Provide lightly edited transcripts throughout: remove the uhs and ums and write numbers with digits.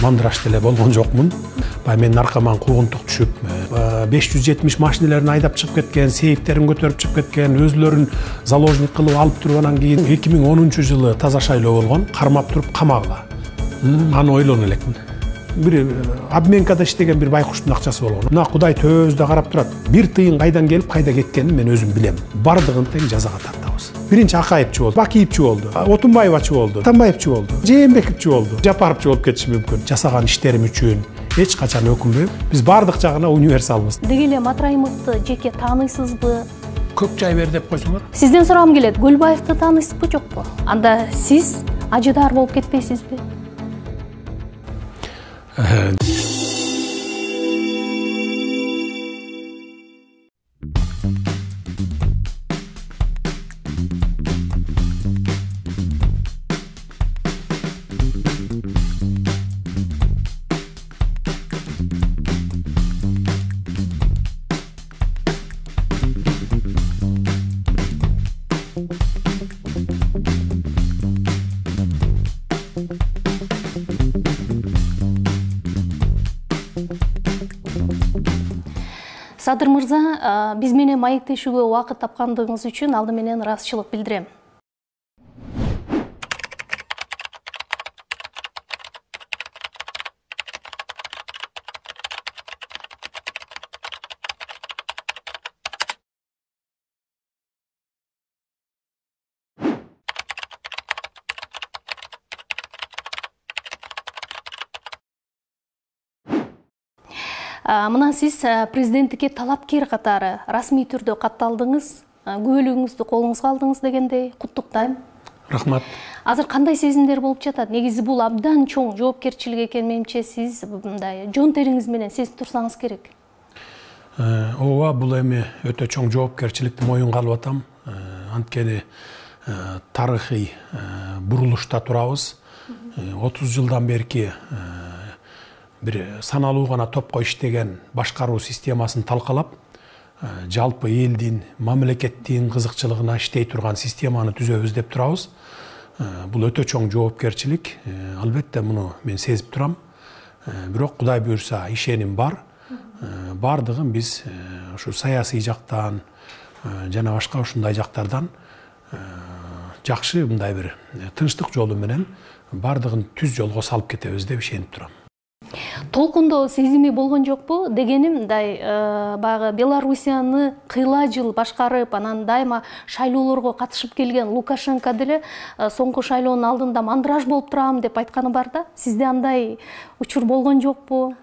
мандыраш деле болгон жокмун. Баягы менин аркаман куугунтук түшүп, 570 машинелерин айдап чыгып кеткен, сейфтерин көтөрүп чыгып кеткен, өзлөрүн заложник кылып алып туруп, анан кийин 2010-жылы таза шайлоо болгон, кармап туруп камагыла. Аны ойлоно элекмин. Bir abmenkada иштеген bir байкуштун акчасы болгон. Мына Кудай төбөбүздө карап турат. Бир тыйын кайдан келип, кайда кеткенин мен өзүм билем. Бардыгын тең жазага тартабыз. Биринчи Акаевчу болду, Бакиевчу болду, Отунбаевачу болду, Атамбаевчу болду, Жээнбековчу болду, Жапаровчу болуп кетиши мүмкүн. Жасаган иштерим үчүн эч качан өкүнбөйм. Биз бардык жагына универсалбыз. Деги эле Матраимовду жеке тааныйсызбы? Көк чай бер деп койсоңор. Сизден сурагым келет. Көлбаевди тааныйсызбы, жокпу? Анда сиз ажыдар болуп кетпейсизби? Садыр мырза, биз менен маектешүүгө убакыт тапкандыгыңыз үчүн алды менен ыраазычылык билдирем. Мына сиз президенттикке талапкер катары расмий түрдө катталдыңыз, күбөлүгүңүздү колуңузга алдыңыз дегендей, куттуктайм. Рахмат. Азыр кандай сезимдер болуп жатат? Негизи бул абдан чоң жоопкерчилик экен, менимче сиз мындай жон териңиз менен сезип турсаңыз керек. Ооба, бул эми өтө чоң жоопкерчиликти моюнга алып атам. Анткени тарыхый бурулушта турабыз. 30 жылдан берки bir саналуу гана топко иштеген башкаруу системасын талкалап, жалпы элдин, мамлекеттин кызыкчылыгына иштей турган системаны түзөбүз деп турабыз. Бул өтө чоң жоопкерчилик. Албетте муну мен сезип турам. Бирок Кудай буйрса ишеним бар. Бардыгын биз ушу саясий жактан жана башка ушундай жактардан жакшы мындай бир тынчтык жолу менен бардыгын түз жолго салып кетебиз деп ишенип турам. Толкундо сезими болгон жокпу? Дегеним, мындай баягы Белоруссияны кыйла жыл башкарып, анан дайыма шайлоолорго катышып келген Лукашенко деле соңку шайлоонун алдында мандыраж болуп турам деп айтканы бар да. Сизде андай учур болгон жокпу?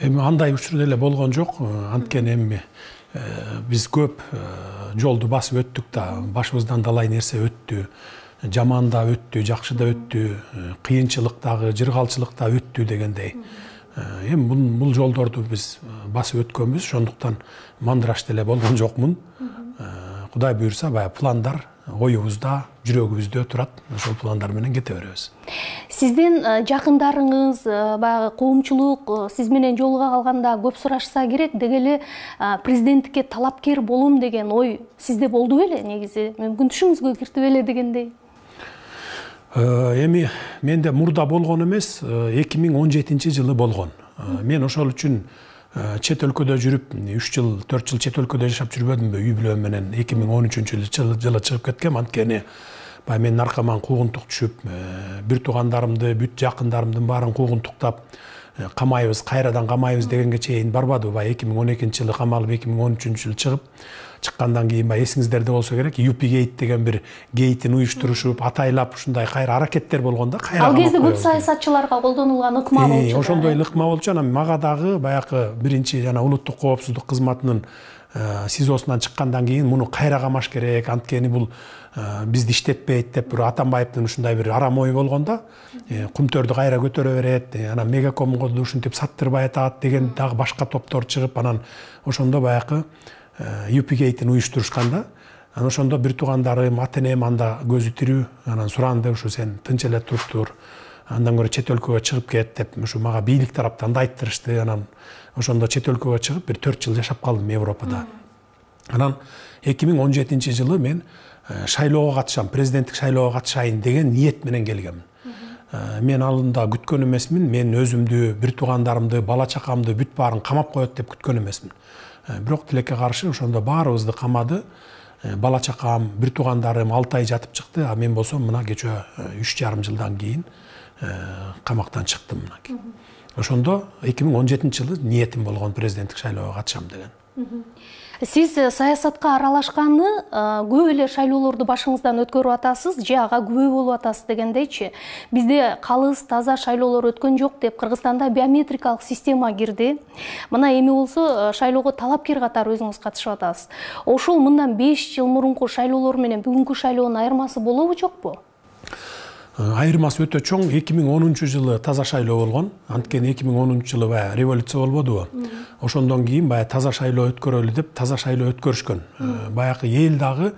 Эми андай учур деле болгон жок. Анткени эми биз көп жолду басып өттүк да, башыбыздан далай нерсе өттү. Жаман да өттү, жакшы да өттү, кыйынчылыктагы, жыргалчылыкта өттү дегендей. Эми бул жолдорду биз басып өткөнбүз, ошондуктан мандыраш деле болгон жокмун. Кудай буйрса, баягы пландар оюбузда, жүрөгүбүздө турат. Ошол пландар менен кете беребиз. Сиздин жакындарыңыз, баягы коомчулук сиз менен жолуга калганда көп сурашса керек, дегеле президенттикке талапкер болом деген ой сизде болду беле? Негизи мүмкүн түшүңүзгө киртип эле дегендей. Эми менде мурда болгон эмес, 2017 жылы болгон. Мен ошол үчүн чет өлкөдө жүрүп, 3 жыл, 4 жыл чет өлкөдө жашап жүрбөдүмбү? Үй бүлөм менен 2013-жылы чыгып кеткем. Анткени баягы менин аркаман куугунтук түшүп, бир туугандарымды, бүт жакындарымдын баарын куугунтуктап, камайбыз, кайрадан камайбыз дегенге чейин барбады. Баягы 2012-жылы камалып, 2013-жылы чыгып, чыккандан кийин баягы эсиңиздерде болсо керек, Юпигейт деген бир гейтин уюштурушуп, атайлап ушундай кайра аракеттер болгон да. Ал кезде көп саясатчыларга колдонулган ыкма болчу. Ошондой ыкма болчу. Анан мага дагы баягы биринчи жана улуттук коопсуздук кызматынын СИЗОсунан чыккандан кийин муну кайра камаш керек, анткени бул бизди иштетпейт деп бир Атамбаевдин ушундай бир арам ой болгон да. Кумтөрдү кайра көтөрө берет, анан Мегакомго ушинтип саттырбай атат деген дагы башка топтор чыгып, анан ошондо баягы Юпигейтин уюштурушкан да. Анан ошондо бир туугандарым, ата-энем анда көзү тирүү, анан суранды, ушу сен тынч эле туруп, андан көрө чет өлкөгө чыгып кет деп, ушу мага бийлик тараптан да айттырышты. Анан ошондо чет өлкөгө чыгып бир 4 жыл жашап калдым Европада. Анан 2017-жылы мен шайлоого катышам, президенттик шайлоого катышайын деген ниет менен келгем. мен алдында күткөн эмесмин. Мен өзүмдү, бир туугандарымды, бала чакамды бүт баарын камап коет деп күткөн эмесмин. Бирок тилекке каршы ошондо баарыбызды камады. Бала чакам, бир туугандарым 6 ай жатып чыкты. А мен болсом мына кечө 3,5 жылдан кийин камактан чыктым мына. Ошондо 2017-жылы ниетим болгон президенттик шайлоого катышам деген. Сиз саясатка аралашканы көп эле шайлоолорду башыңыздан өткөрүп атасыз, же ага күбө болуп атасыз дегендейчи. Бизде калыс, таза шайлоолор өткөн жок деп Кыргызстанда биометрикалык система кирди. Мына эми болсо шайлоого талапкер катары өзүңүз катышып атасыз. Ошол мындан 5 жыл мурунку шайлоолор менен бүгүнкү шайлоонун айырмасы болобу, жокпу? Айырмасы өтө чоң. 2010-жылы таза шайлоо болгон. Анткени 2010-жылы революция болбодубу? Ошондон кийин таза шайлоо өткөрөлү деп таза шайлоо өткөрүшкөн. Баягы эл дагы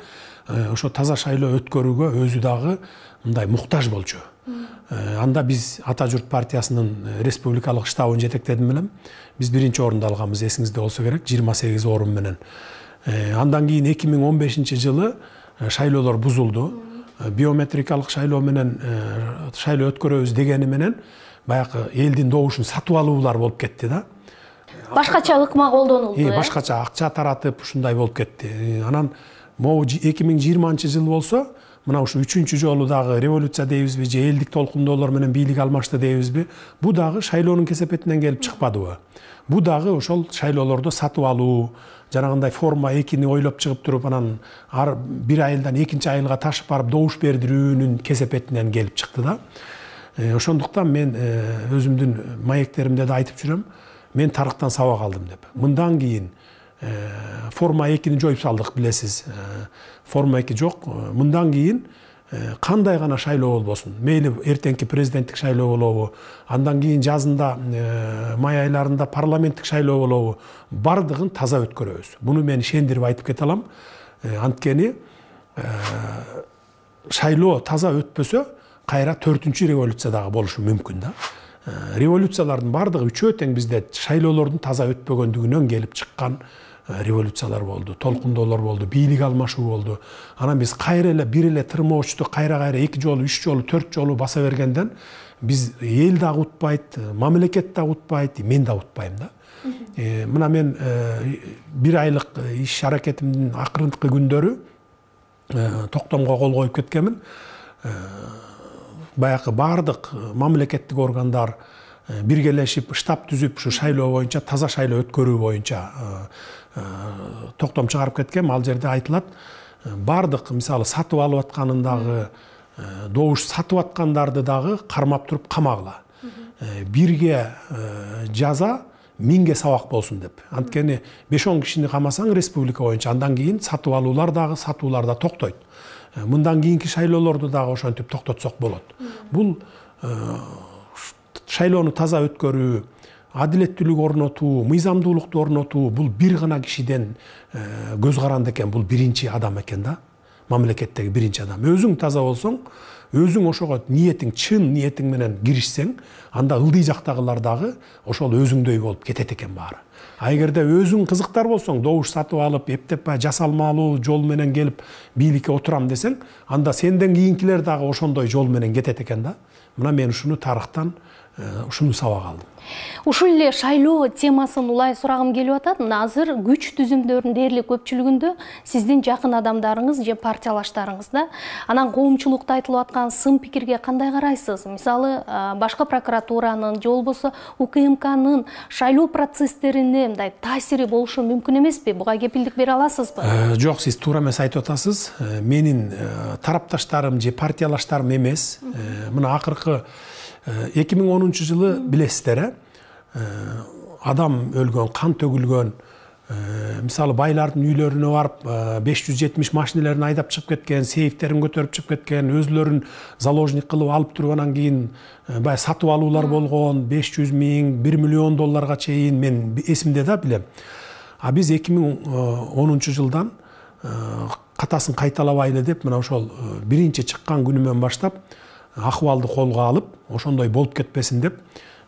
ошо таза шайлоо өткөрүүгө өзү дагы мындай муктаж болчу. Анда биз Ата журт партиясынын республикалык штабын жетектедим белем. Биз биринчи орунду алганбыз, эсиңизде болсо керек, 28 орун менен. Андан кийин 2015-жылы шайлоолор бузулду. Биометрикалык шайлоо менен шайлоо өткөрөбүз дегени менен баягы элдин добушун сатып алуулар болуп кетти да. Башкача ыкма колдонулду. Башкача акча таратып ушундай болуп кетти. Анан могу 2020-жыл болсо, мына ушу 3-чү жолу дагы революция дейбизби, же элдик толкундоолор менен бийлик алмашты дейбизби, бу дагы шайлоонун кесепетинен келип чыкпадыбы? Бу дагы ошол шайлоолорду сатып алуу, жанагындай форма 2-ни ойлоп чыгып туруп, анан бир айылдан экинчи айылга ташып барып добуш бердирүүнүн кесепетинен келип чыкты да. Ошондуктан мен өзүмдүн маектеримде да айтып жүрөм, мен тарыхтан сабак алдым деп. Мындан кийин форма 2-ни жоюп салдык, билесиз. Форма 2 жок. Мындан кийин кандай гана шайлоо болбосун, мейли эртеңки президенттик шайлоо болобу, андан кийин жазында май айларында парламенттик шайлоо болобу, бардыгын таза өткөрөбүз. Буну мен ишендирип айтып кете алам. Анткени шайлоо таза өтпөсө, кайра 4-чү революция дагы болушу мүмкүн да. Революциялардын бардыгы үчөө тең бизде шайлоолордун таза өтпөгөндүгүнөн келип чыккан революциялар болду, толкундоолор болду, бийлик алмашуу болду. Анан биз кайра эле бир эле тырмоочту кайра 2 жолу, 3 жолу, 4 жолу баса бергенден биз эл дагы утпайт, мамлекет дагы утпайт, мен да утпайм да. Мына мен 1 айлык иш аракетимдин акыркы күндөрү токтомго кол коюп кеткенмин. Баягы бардык мамлекеттик органдар биргелешип штаб түзүп ушу шайлоо боюнча, таза шайлоо өткөрүү боюнча токтом чыгарып кеткем. Ал жерде айтылат, бардык мисалы сатып алып атканын дагы, добуш сатып аткандарды дагы кармап туруп камагыла. Бирге жаза, 1000ге сабак болсун деп. Анткени 5-10 кишини камасаң республика боюнча, андан кийин сатып алуулар дагы, сатуулар да токтойт. Мындан кийинки шайлоолорду дагы ошентип токтотсок болот. Бул шайлоону таза өткөрүү, адилеттүүлүк орнотуу, мыйзамдуулукту орнотуу, бул бир гана кишиден көз каранды экен, бул биринчи адам экен да. Мамлекеттеги биринчи адам. Өзүң таза болсоң, өзүң ошого ниетиң, чын ниетиң менен киришсең, анда ылдый жактагылар дагы ошол өзүңдөй болуп кетет экен баары. А эгерде өзүң кызыктар болсоң, добуш сатып алып, эптеп жасалмалуу жол менен келип бийликке отурам десең, анда сенден кийинкилер дагы ошондой жол менен кетет экен да. Мына мен ушуну тарыхтан ушуну сабак алдым. Ушул эле шайлоо темасын улай сурагым келип атат. Азыр күч түзүмдөрүнүн дээрлик көпчүлүгүндө сиздин жакын адамдарыңыз же партиялаштарыңыз да. Анан коомчулукта айтылып аткан сын пикирге кандай карайсыз? Мисалы, башкы прокуратуранын же болбосо УКМКнын шайлоо процесстерине мындай таасири болушу мүмкүн эмеспи? Буга кепилдик бере аласызбы? Жок, сиз туура эмес айтып атасыз. Менин тарапташтарым же партиялаштарым эмес. Мына акыркы 2010-жылы билесиздер, адам өлгөн, кан төгүлгөн, мисалы байлардын үйлөрүнө барып 570 машинелерин айдап чыгып кеткен, сейфтерин көтөрүп чыгып кеткен, өзлөрүн заложник кылып алып туруп анан кийин бай сатып алуулар болгон, 500 000, 1 миллион долларга чейин, мен эсимде да билем. А биз 2010-жылдан катасын кайталабайлы деп, мына ошол биринчи чыккан күнүмөн баштап акыбалды колго алып, ошондой болуп кетпесин деп,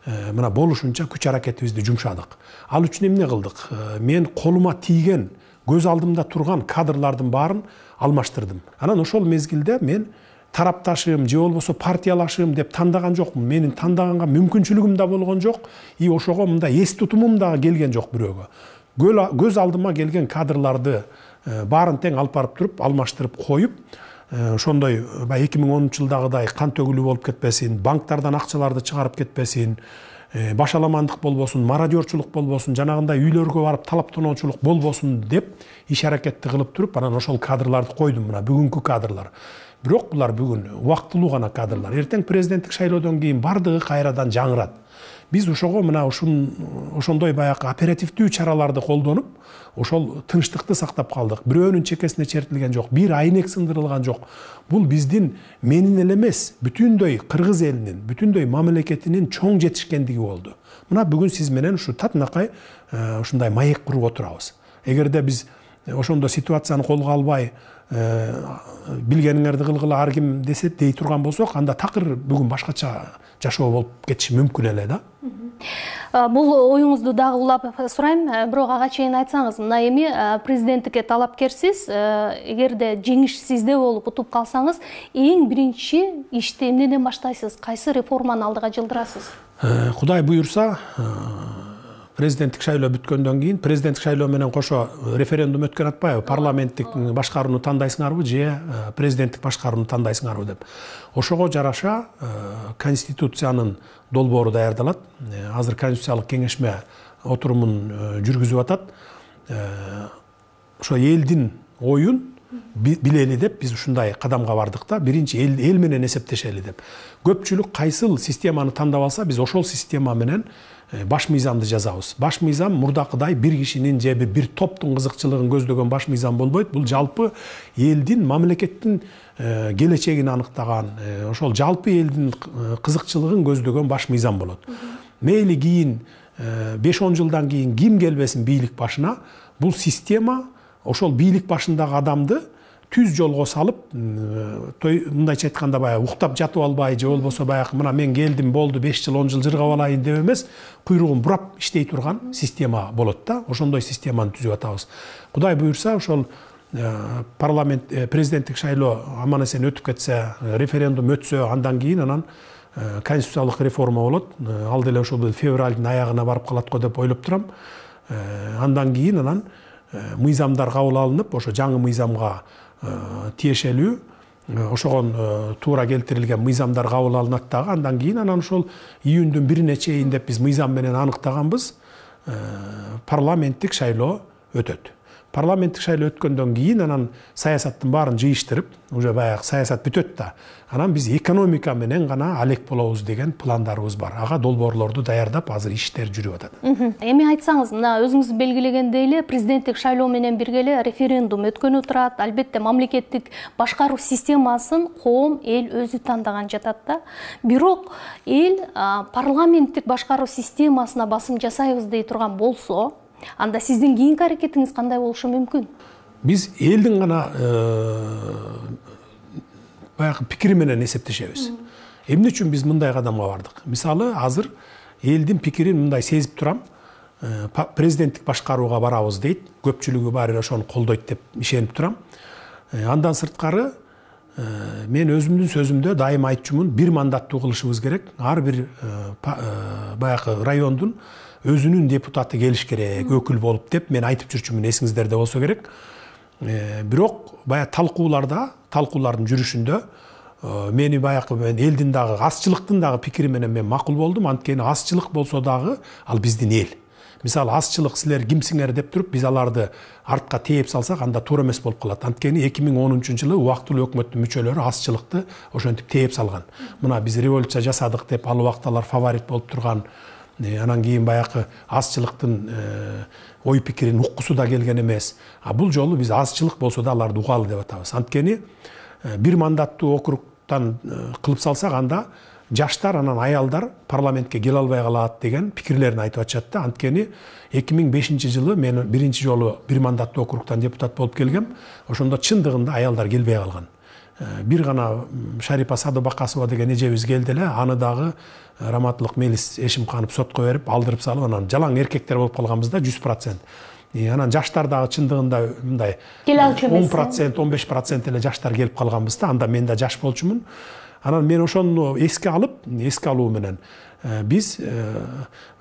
мына болушунча күч аракетибизди жумшадык. Ал үчүн эмне кылдык? Мен колума тийген, көз алдымда турган кадрлардын баарын алмаштырдым. Анан ошол мезгилде мен тарапташым же болбосо партиялашым деп тандаган жокмун. Менин тандаганга мүмкүнчүлүгүм да болгон жок. И ошого мындай эс тутумум да келген жок бирөөгө. Көз алдыма келген кадрларды баарын тең алып барып туруп, алмаштырып коюп, ошондой 2010 жылдагыдай кан төгүлүү болуп кетпесин, банктардан акчаларды чыгарып кетпесин, башаламандык болбосун, мародерчулук болбосун, жанагындай үйлөргө барып талап тоноочулук болбосун деп иш аракетти кылып туруп, анан ошол кадрларды койдум. Мына бүгүнкү кадрлар. Бирок булар бүгүн убактылуу гана кадрлар. Эртең президенттик шайлоодон кийин бардыгы кайрадан жаңырат. Биз ошого мына ошондой баягы оперативдүү чараларды колдонуп, ошол тынчтыкты сактап калдык. Бирөөнүн чекесине чертилген жок, бир айнек сындырылган жок. Бул биздин менин эле эмес, бүтүндөй кыргыз элинин, бүтүндөй мамлекетинин чоң жетишкендиги болду. Мына бүгүн сиз менен ушу татынакай ушундай маек куруп отурабыз. Эгерде биз ошондо ситуацияны колго албай, билгениңерди кылгыла ар ким десе дей турган болсок, анда такыр бүгүн башкача жашоо болуп кетиши мүмкүн эле да. Бул оюңузду дагы улап сурайм, бирок ага чейин айтсаңыз, мына эми президенттикке талапкерсиз, эгерде жеңиш сизде болуп утуп калсаңыз, эң биринчи ишти эмнеден баштайсыз? Кайсы реформаны алдыга жылдырасыз? Кудай буюрса, президенттик шайлоо бүткөндөн кийин, президенттик шайлоо менен кошо референдум өткөн атпайбы? Парламенттик башкарууну тандайсыңарбы же президенттик башкарууну тандайсыңарбы деп. Ошого жараша конституциянын долбоору даярдалат. Азыр конституциялык кеңешме отурумун жүргүзүп атат. Ошо элдин оюн билели деп биз ушундай кадамга бардык да. Биринчи эл менен эсептешели деп. Көпчүлүк кайсыл системаны тандап алса, биз ошол система менен баш мыйзамды жазабыз. Баш мыйзам мурдакыдай бир кишинин же бир топтун кызыкчылыгын көздөгөн баш мыйзам болбойт. Бул жалпы элдин, мамлекеттин келечегин аныктаган, ошол жалпы элдин кызыкчылыгын көздөгөн баш мыйзам болот. Мейли кийин 5-10 жылдан кийин ким келбесин бийлик башына, бул система ошол бийлик башындагы адамды түз жолго салып, мындайча айтканда баягы уктап жатып албай, же болбосо баягы мына мен келдим, болду 5 жыл, 10 жыл жыргап алайын деп эмес, куйругун бурап иштей турган система болот да. Ошондой системаны түзүп атабыз. Кудай буюрса, ошол парламент президенттик шайлоо аман эсен өтүп кетсе, референдум өтсө, андан кийин анан конституциялык реформа болот. Ал деле ошол февралдын аягына барып калат го деп ойлоп турам. Андан кийин анан мыйзамдар кабыл алынып, ошо жаңы мыйзамга тиешелүү, ошогон туура келтирилген мыйзамдар кабыл алынат дагы. Андан кийин анан ошол июндүн 1-ине чейин деп биз мыйзам менен аныктаганбыз, парламенттик шайлоо өтөт. Парламенттик шайлоо өткөндөн кийин анан саясаттын баарын жыйыштырып, уже баягы саясат бүтөт да. Анан биз экономика менен гана алек болобуз деген пландарыбыз бар. Ага долбоорлорду даярдап, азыр иштер жүрүп атат. Эми айтсаңыз, мына өзүңүз белгилегендей эле президенттик шайлоо менен бирге эле референдум өткөнү турат. Албетте мамлекеттик башкаруу системасын коом, эл өзү тандаган жатат да. Бирок эл парламенттик башкаруу системасына басым жасайбыз дей турган болсо, анда сиздин кийинки аракетиңиз кандай болушу мүмкүн? Биз элдин гана баягы пикири менен эсептешебиз. Эмне үчүн биз мындай кадамга бардык? Мисалы, азыр элдин пикирин мындай сезип турам. Президенттик башкарууга барабыз дейт. Көпчүлүгү баары ошону колдойт деп ишенип турам. Андан сырткары мен өзүмдүн сөзүмдө дайыма айтчумун, бир мандаттуу кылышыбыз керек. Ар бир баягы райондун өзүнүн депутаты келиш керек, өкүл болуп деп мен айтып жүрчүмүн, эсиңиздерде болсо керек. Бирок баягы талкуулардын жүрүшүндө мени баягы мен элдин дагы азчылыктын дагы пикири менен мен макул болдум. Анткени азчылык болсо дагы ал биздин эл. Мисалы, азчылык силер кимсиңер деп туруп биз аларды артка тээп салсак, анда туура эмес болуп калат. Анткени 2010-жылы убактылуу өкмөттүн мүчөлөрү азчылыкты ошентип тээп салган. Мына биз революция жасадык деп ал убакталар фаворит болуп турган, анан кийин баягы азчылыктын ой пикирин уккусу да келген эмес. Бул жолу биз азчылык болсо да аларды угалы деп атабыз. Анткени бир мандаттуу округтан кылып салсак, анда жаштар анан аялдар парламентке келе албай калат деген пикирлерин айтып атышат да. Анткени 2005-жылы мен биринчи жолу бир мандаттуу округтан депутат болуп келгем. Ошондо чындыгында аялдар келбей калган. Бир гана Шарипа Садыбакасова деген эжебиз келди эле, аны дагы Раматылык Мелис Эшимканов сотко берип, алдырып салып, анан жалаң эркектер болуп калганбыз да 100%. Анан жаштар дагы чындыгында мындай 10%, 15% эле жаштар келип калганбыз да. Анда мен да жаш болчумун. Анан мен ошону эске алуу менен биз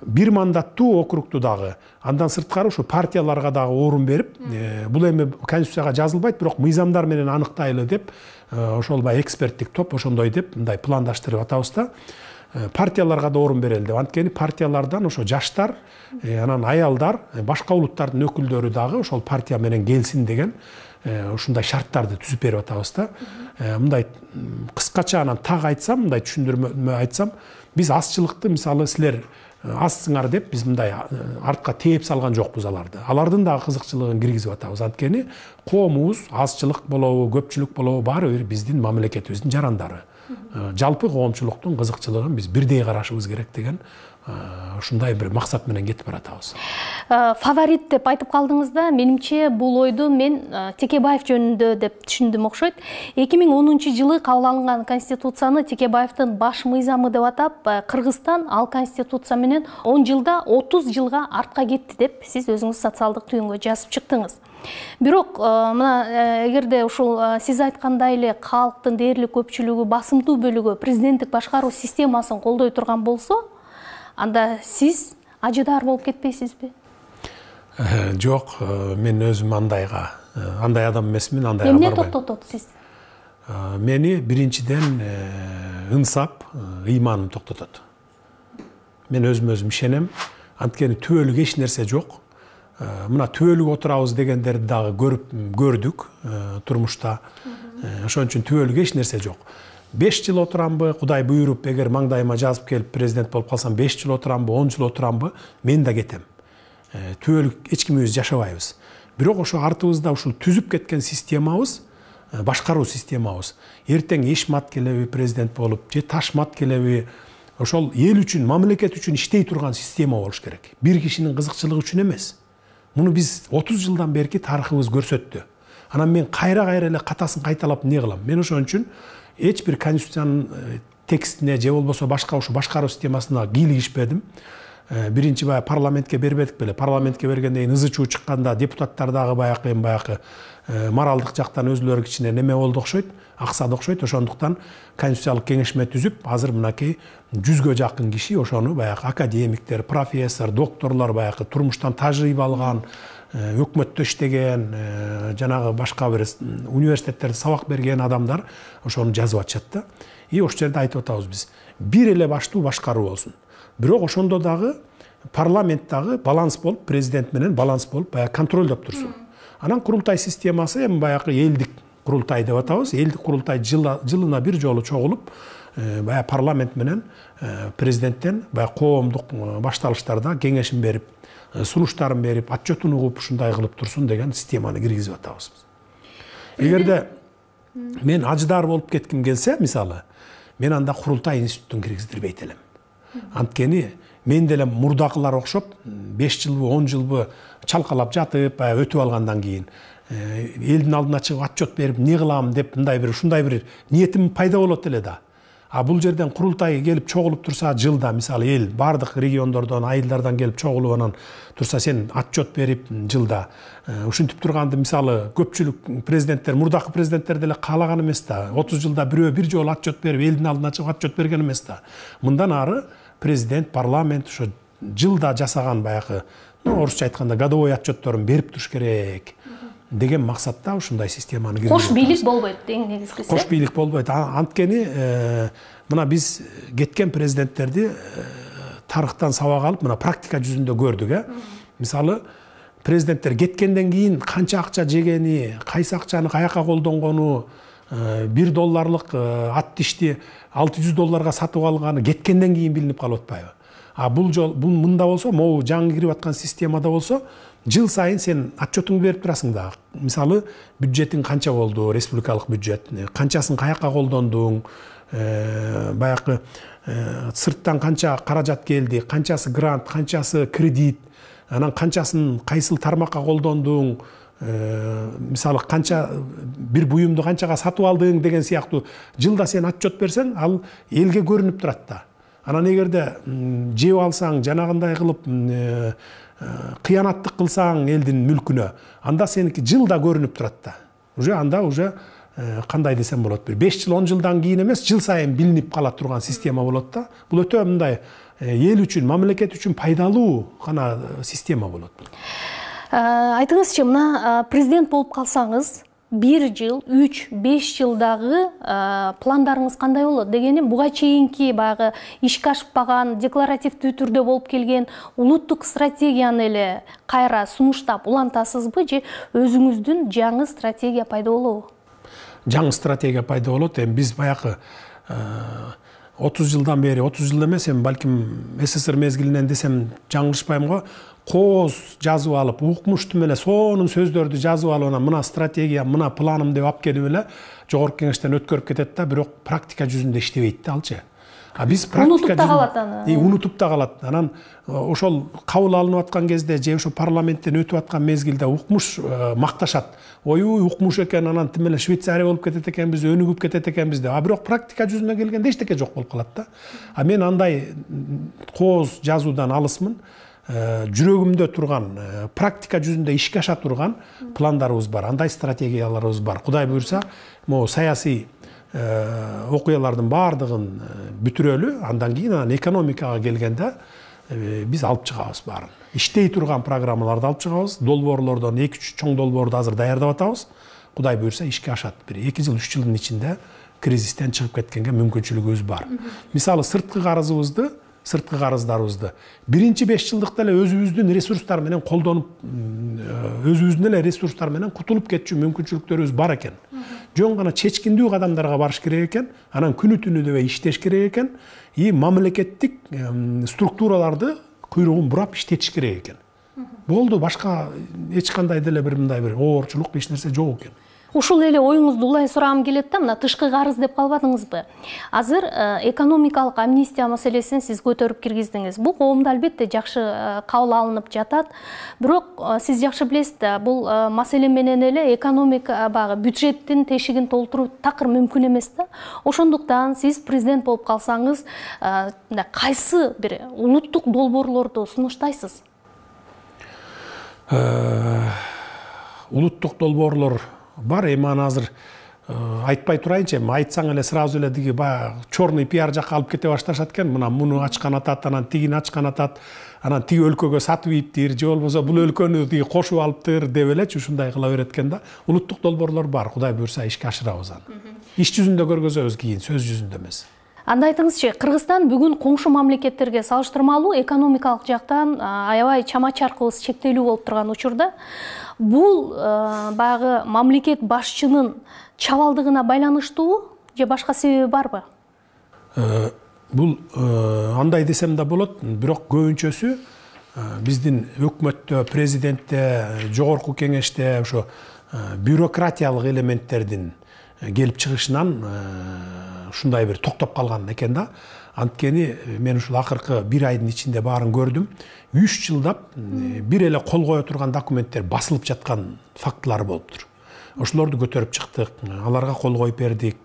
бир мандаттуу округту дагы, андан сырткары ушу партияларга дагы орун берип, бул эми конституцияга жазылбайт, бирок мыйзамдар менен аныктайлы деп, ошол баягы эксперттик топ ошондой деп мындай пландаштырып атабыз да. Партияларга да орун берели деп. Анткени партиялардан ошо жаштар, анан аялдар, башка улуттардын өкүлдөрү дагы ошол партия менен келсин деген ушундай шарттарды түзүп берип атабыз да. Мындай кыскача анан так айтсам, мындай түшүндүрмө айтсам, биз азчылыкты мисалы силер азсыңар деп биз мындай артка тээп салган жокпуз аларды. Алардын дагы кызыкчылыгын киргизип атабыз. Анткени коомубуз азчылык болобу, көпчүлүк болобу баары бир биздин мамлекетибиздин жарандары. Жалпы коомчулуктун кызыкчылыгын биз бирдей карашыбыз керек деген ушундай бир максат менен кетип баратабыз. Фаворит деп айтып калдыңыз да, менимче бул ойду мен Текебаев жөнүндө деп түшүндүм окшойт. 2010 жылы кабыл алынган конституцияны Текебаевдин баш мыйзамы деп атап, Кыргызстан ал конституция менен 10 жылда 30 жылга артка кетти деп сиз өзүңүз социалдык түйүнгө жазып чыктыңыз. Бирок мына эгерде ушул сиз айткандай эле калктын дээрлик көпчүлүгү, басымдуу бөлүгү президенттик башкаруу системасын колдой турган болсо, анда сиз ажыдаар болуп кетпейсизби? Жок, мен өзүм андай адам эмесмин, андай эмне токтотот сизди? Мени биринчиден ынсап, ыйманым токтотот. Мен өзүм ишенем. Анткени түбөлүк эч нерсе жок. Мына түбөлүк отурабыз дегендерди дагы көрдүк турмушта. Ошон үчүн түбөлүк эч нерсе жок. 5 жыл отурамбы, Кудай буйруп, эгер маңдайыма жазып келип президент болуп калсам 5 жыл отурамбы, 10 жыл отурамбы, мен да кетем. Түбөлүк эч кимибиз жашабайбыз. Бирок ошо артыбызда ушул түзүп кеткен системабыз, башкаруу системабыз, эртең Эшмат келеби президент болуп, же Ташмат келеби, ошол эл үчүн, мамлекет үчүн иштей турган система болуш керек. Бир кишинин кызыкчылыгы үчүн эмес. Муну биз 30 жылдан берки тарыхыбыз көрсөттү. Анан мен кайра эле катасын кайталап эмне кылам? Мен ошон үчүн эч бир конституциянын текстине же болбосо башка ушу башкаруу системасына кийлигишпедим. Биринчи парламентке бербедик беле. Парламентке бергенден кийин ызы чуу чыкканда депутаттар дагы баягы моралдык жактан өзүлөрү кичине неме болду окшойт, аксады окшойт. Ошондуктан конституциялык кеңешме түзүп, азыр мынакей 100гө жакын киши ошону баягы академиктер, профессор, докторлор, баягы турмуштан тажрыйба алган, өкмөттө иштеген, жанагы башка бир университеттерде сабак берген адамдар ошону жазып атышат да. И ошол жерде айтып атабыз биз. Бир эле баштуу башкаруу болсун. Бирок ошондо дагы парламенттагы баланс болуп, президент менен баланс болуп, баягы контролдоп турсун. Анан курултай системасы эми баягы элдик курултай деп атабыз. Элдик курултай жылына бир жолу чогулуп, баягы парламент менен президенттен баягы коомдук башталыштарда кеңешин берип, сунуштарын берип, отчетун угуп, ушундай кылып турсун деген системаны киргизип атабыз. Эгерде мен ажыдаар болуп кетким келсе, мисалы, мен анда курултай институтун киргиздирбейт элем. Анткени мен деле мурдакылар окшоп 5 жылбы, 10 жылбы чалкалап жатып, өтүп алгандан кийин элдин алдына чыгып отчет берип, эмне кылам деп мындай бир ушундай бир ниетим пайда болот эле да. А бул жерден курултай келип чогулуп турса, жылда мисалы эл бардык региондордон, айылдардан келип чогулуп анан турса, сен отчет берип жылда ушинтип турганды мисалы көпчүлүк президенттер, мурдакы президенттер деле каалаган эмес да. 30 жылда бирөө бир жолу отчет берип, элдин алдына чыгып отчет берген эмес да. Мындан ары президент, парламент ошо жылда жасаган баягы, орусча айтканда годовой отчетторун берип туруш керек деген максатта ушундай системаны киргизип. Кош бийлик болбойт, эң негизгиси. Кош бийлик болбойт. Анткени мына биз кеткен президенттерди тарыхтан сабак алып, мына практика жүзүндө көрдүк, Мисалы, президенттер кеткенден кийин канча акча жегени, кайсы акчаны каяка колдонгону, $1 ат тишти $600 сатып алганы кеткенден кийин билинип калып атпайбы? А бул мында болсо, могу жаңы кирип аткан системада болсо, жыл сайын сен отчетуңду берип турасың да. Мисалы, бюджетиң канча болду, республикалык бюджет, канчасын каяка колдондуң, баягы сырттан канча каражат келди, канчасы грант, канчасы кредит, анан канчасын кайсыл тармакка колдондуң, мисалы канча бир буюмду канчага сатып алдың деген сыяктуу жылда сен отчет берсең, ал элге көрүнүп турат да. Анан эгерде жеп алсаң, жанагындай кылып кыянаттык кылсаң элдин мүлкүнө, анда сеники жылда көрүнүп турат да. Анда кандай десем болот, бир 5 жыл 10 жылдан кийин эмес, жыл сайын билинип кала турган система болот да. Бул өтө мындай эл үчүн, мамлекет үчүн пайдалуу гана система болот. Айтыңызчы, мына президент болуп калсаңыз, 1 жыл, 3, 5 жылдагы пландарыңыз кандай болот дегени, буга чейинки баягы ишке ашпаган, декларативдүү түрдө болуп келген улуттук стратегияны эле кайра сунуштап улантасызбы, же өзүңүздүн жаңы стратегия пайда болобу? Жаңы стратегия пайда болот. Эми биз баягы 30 жылдан бери, 30 жыл эмес, эми балким СССР мезгилинен десем жаңылышпайм го, кооз жазып алып, укмушту менен сонун сөздөрдү жазып алып, мына стратегия, мына планым деп алып келип эле жогорку кеңештен өткөрүп кетет да, бирок практика жүзүндө иштебейт да алчы. Биз практика унутуп да калат. Анан ошол кабыл алынып аткан кезде, же ошо парламенттен өтүп аткан мезгилде укмуш макташат. Ой, укмуш экен, анан тим эле Швейцария болуп кетет экенбиз, өнүгүп кетет экенбиз деп. Бирок практика жүзүнө келгенде эчтеке жок болуп калат да. Мен андай кооз жазуудан алысмын. Жүрөгүмдө турган, практика жүзүндө ишке аша турган пландарыбыз бар, андай стратегияларыбыз бар. Кудай буйрса, могу саясий окуялардын баардыгын бүтүрөлү, андан кийин экономикага келгенде биз алып чыгабыз баарын. Иштей турган программаларды алып чыгабыз, долбоорлордон 2-3 чоң долбоорду азыр даярдап атабыз. Кудай буйрса ишке ашат. Бир 2 жыл, 3 жылдын ичинде кризистен чыгып кеткенге мүмкүнчүлүгүбүз бар. Мисалы, сырткы карыздарыбызды биринчи 5 жылдыкта эле өзүбүздүн ресурстар менен колдонуп, өзүбүздүн эле ресурстар менен кутулуп кетчү мүмкүнчүлүктөрүбүз бар экен. Жөн гана чечкиндүү кадамдарга барыш керек экен, анан күнү түнү дебей иштеш керек экен, мамлекеттик структураларды куйругун бурап иштетиш керек экен. Болду, башка эч кандай деле бир мындай бир оорчулук эч нерсе жок экен. Ушул эле оюңузду улай сурагым келет да, мына тышкы карыз деп калбадыңызбы? Азыр экономикалык амнистия маселесин сиз көтөрүп киргиздиңиз. Бул коомдо албетте жакшы кабыл алынып жатат. Бирок сиз жакшы билесиз да, бул маселе менен эле экономика багы бюджеттин тешигин толтуруу такыр мүмкүн эмес да. Ошондуктан сиз президент болуп калсаңыз, кайсы бир улуттук долбоорлорду сунуштайсыз? Улуттук долбоорлор бар, эми аны азыр айтпай турайынчы, айтсаң эле сразу эле диги черный пиар жакка алып кете башташат экен. Муну ачкан атат, анан тигини ачкан атат, анан тиги өлкөгө сатып ийиптир, же болбосо бул өлкөнү тиги кошуп алыптыр деп элечи ушундай кыла берет экен да. Улуттук долбоорлор бар, Кудай буйрса ишке ашырабыз аны. Иш жүзүндө көргөзөбүз кийин, сөз жүзүндө эмес. Анда айтыңызчы, Кыргызстан бүгүн коңшу мамлекеттерге салыштырмалуу экономикалык жактан аябай чама-чаркыбыз чектелүү болуп турган учурда, бул баягы мамлекет башчынын чабалдыгына байланыштуубу же башка себеби барбы? Бул андай десем да болот, бирок көбүнчөсү биздин өкмөттө, президентте, жогорку кеңеште ошо бюрократиялык элементтердин келип чыгышынан ушундай бир токтоп калган экен да. Анткени мен ушул акыркы 1 айдын ичинде баарын көрдүм. 3 жылдап бир эле кол кое турган документтер басылып жаткан фактылары болуптур. Ошолорду көтөрүп чыктык, аларга кол коюп бердик.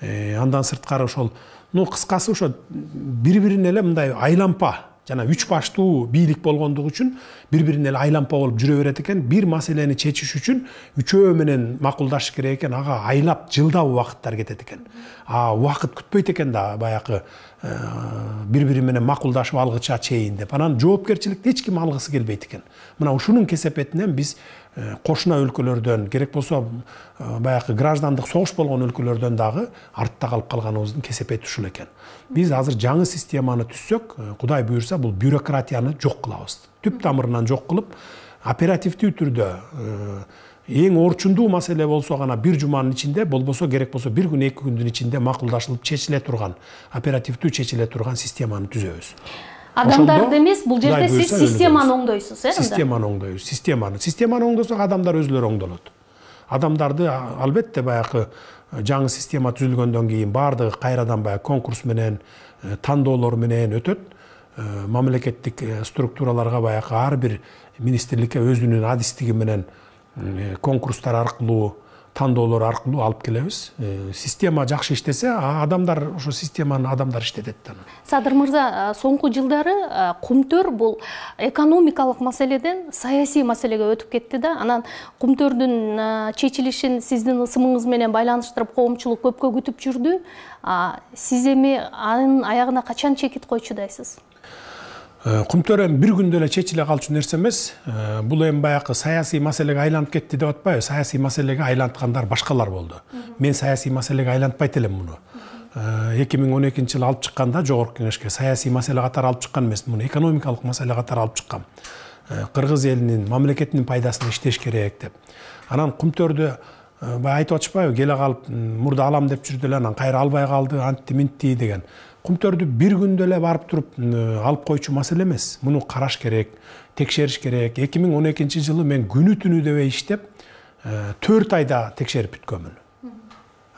Андан сырткары ошол, кыскасы ошо бири-бирине эле мындай айлампа, жана 3 баштуу бийлик болгондугу үчүн бири-бирине эле айлампа болуп жүрө берет экен. Бир маселени чечиш үчүн үчөө менен макулдашыш керек экен, ага айлап жылдап убакыттар кетет экен. Убакыт күтпөйт экен да, баягы бири-бири менен макулдашып алгыча чейин деп. Анан жоопкерчиликти эч ким алгысы келбейт экен. Мына ушунун кесепетинен биз кошуна өлкөлөрдөн, керек болсо баягы граждандык согуш болгон өлкөлөрдөн дагы артта калып калганыбыздын кесепети ушул экен. Биз азыр жаңы системаны түзсөк, Кудай буйрса, бул бюрократияны жок кылабыз. Түп тамырынан жок кылып, оперативдүү түрдө эң орчундуу маселе болсо гана 1 жуманын ичинде, болбосо керек болсо 1 күн 2 күндүн ичинде макулдашылып чечиле турган, оперативдүү чечиле турган системаны түзөбүз. Адамдарды эмес, бул жерде сиз системаны оңдойсуз, Системаны оңдойбуз, Системаны оңдосок адамдар өзүлөрү оңдолот. Адамдарды албетте баягы жаңы система түзүлгөндөн кийин баардыгы кайрадан баягы конкурс менен, тандоолор менен өтөт. Мамлекеттик структураларга баягы ар бир министрликке өзүнүн адистиги менен конкурстар аркылуу тандоолор аркылуу алып келебиз. Система жакшы иштесе, адамдар ошо системаны адамдар иштетет да. Садыр мырза, соңку жылдары кумтөр бул экономикалык маселеден саясий маселеге өтүп кетти да. Анан кумтөрдүн чечилишин сиздин ысымыңыз менен байланыштырып коомчулук көпкө күтүп жүрдү. Сиз эми анын аягына качан чекит койчудайсыз? Кумтөр эми бир күндө эле чечиле калчу нерсе эмес. Бул эми баягы саясий маселеге айланып кетти деп атпайбы? Саясий маселеге айланткандар башкалар болду. Мен саясий маселеге айлантпайт элем муну. 2012-жылы алып чыкканда жогорку кеңешке саясий маселе катары алып чыккан эмес, муну экономикалык маселе катары алып чыккам. Кыргыз элинин, мамлекетинин пайдасына иштеш керек деп. Анан кумтөрдү баягы айтып атышпайбы? Келе калып мурда алам деп жүрдү эле, анан кайра албай калды, антти минтти деген. Кумтөрдү бир күндө эле барып туруп алып койчу маселе эмес. Муну караш керек, текшериш керек. 2012-жылы мен күнү түнү дебей иштеп, 4 айда текшерип бүткөнмүн.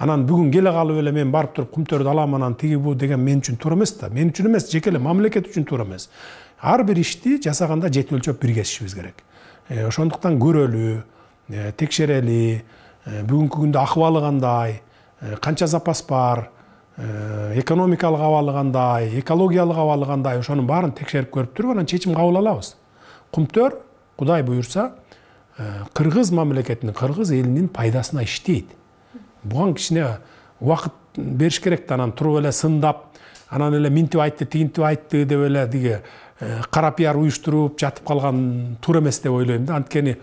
Анан бүгүн келе калып эле мен барып туруп кумтөрдү алам, анан тиги бу деген мен үчүн туура эмес да. Мен үчүн эмес, жеке эле мамлекет үчүн туура эмес. Ар бир ишти жасаганда жети өлчөп бир кесишибиз керек. Ошондуктан көрөлү, текшерели, бүгүнкү күндө акыбалы кандай, канча запас бар, экономикалык абалы кандай, экологиялык абалы кандай, ошонун баарын текшерип көрүп туруп, анан чечим кабыл алабыз. Кумтөр, Кудай буюрса, Кыргыз мамлекетинин, Кыргыз элинин пайдасына иштейт. Буга кичине убакыт бериш керек да, анан туруп эле сындап, анан эле минтип айтты, тигинтип айтты деп эле диге кара пиар уюштуруп жатып калган туура эмес деп ойлойм да. Анткени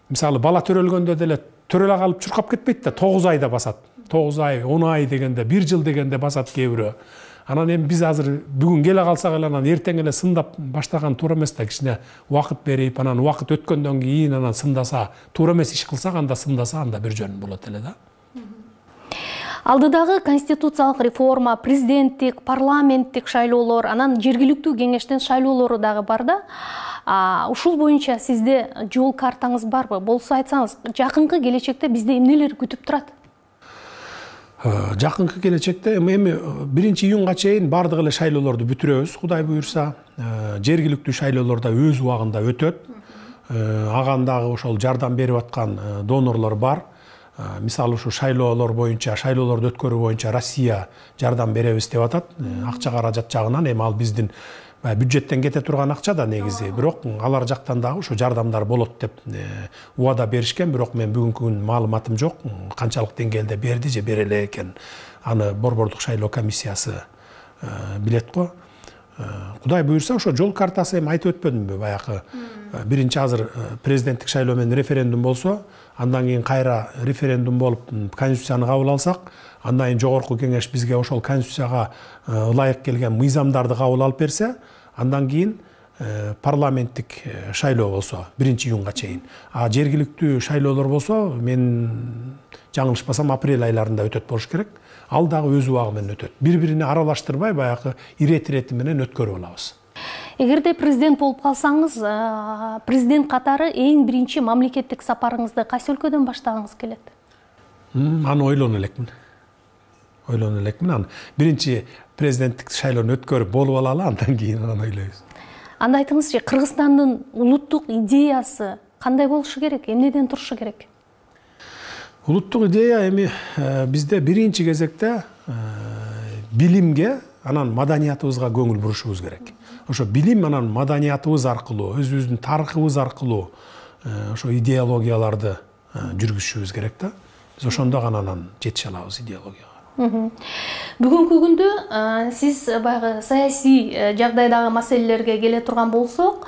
мисалы бала төрөлгөндө деле төрөлө калып чуркап кетпейт да, 9 айда басат. 9 ай, 10 ай дегенде, 1 жыл дегенде басат кээ бирөө. Анан эми биз азыр бүгүн келе калсак эле анан эртең эле сындап баштаган туура эмес да. Кичине убакыт берип, анан убакыт өткөндөн кийин анан сындаса, туура эмес иш кылсак, анда сындаса, анда бир жөн болот эле да. Алдыдагы конституциялык реформа, президенттик, парламенттик шайлоолор, анан жергиликтүү кеңештин шайлоолору дагы бар да. Ушул боюнча сизде жол картаңыз барбы? Болсо айтсаңыз, жакынкы келечекте бизде эмнелер күтүп турат? Жакынкы келечекте эми 1-июнга чейин бардык эле шайлоолорду бүтүрөбүз, Кудай буюрса. Жергиликтүү шайлоолор да өз убагында өтөт. Агандагы ошол жардам берип аткан донорлор бар. Мисалы ушу шайлоолор боюнча, шайлоолорду өткөрүү боюнча Россия жардам беребиз деп атат. Акча каражат жагынан эми ал биздин бюджеттен кете турган акча да негизи. Бирок алар жактан дагы ушу жардамдар болот деп убада беришкен, бирок мен бүгүнкү күн маалыматым жок. Канчалык деңгээлде берди же бере эле экен. Аны Борбордук шайлоо комиссиясы билет го. Кудай буюрса, ошо жол картасы эми айтып өтпөдүмбү баягы. Биринчи азыр президенттик шайлоо менен референдум болсо, андан кийин кайра референдум болуп конституцияны кабыл алсак, андан кийин жогорку кеңеш бизге ошол конституцияга ылайык келген мыйзамдарды кабыл алып берсе, андан кийин парламенттик шайлоо болсо 1-июнга чейин. Жергиликтүү шайлоолор болсо, мен жаңылышпасам апрель айларында өтөт болуш керек. Ал дагы өз убагы менен өтөт. Бири-бирине аралаштырбай баягы ирет-ирети менен өткөрүп алабыз. Эгерде президент болуп калсаңыз, президент катары эң биринчи мамлекеттик сапарыңызды кайсы өлкөдөн баштагыңыз келет? Аны ойлоно элекмин. Аны биринчи президенттик шайлоону өткөрүп болуп алалы, андан кийин анан ойлойбуз. Анда айтыңызчы, Кыргызстандын улуттук идеясы кандай болушу керек? Эмнеден турушу керек? Улуттук идея эми бизде биринчи кезекте билимге, анан маданиятыбызга көңүл бурушубуз керек. Ошо билим анан маданиятыбыз аркылуу, өзүбүздүн тарыхыбыз аркылуу ошо идеологияларды жүргүзүшүбүз керек да. Биз ошондо гана анан жетише алабыз идеологияга. Бүгүнкү күндө сиз баягы саясий жагдайдагы маселелерге келе турган болсок,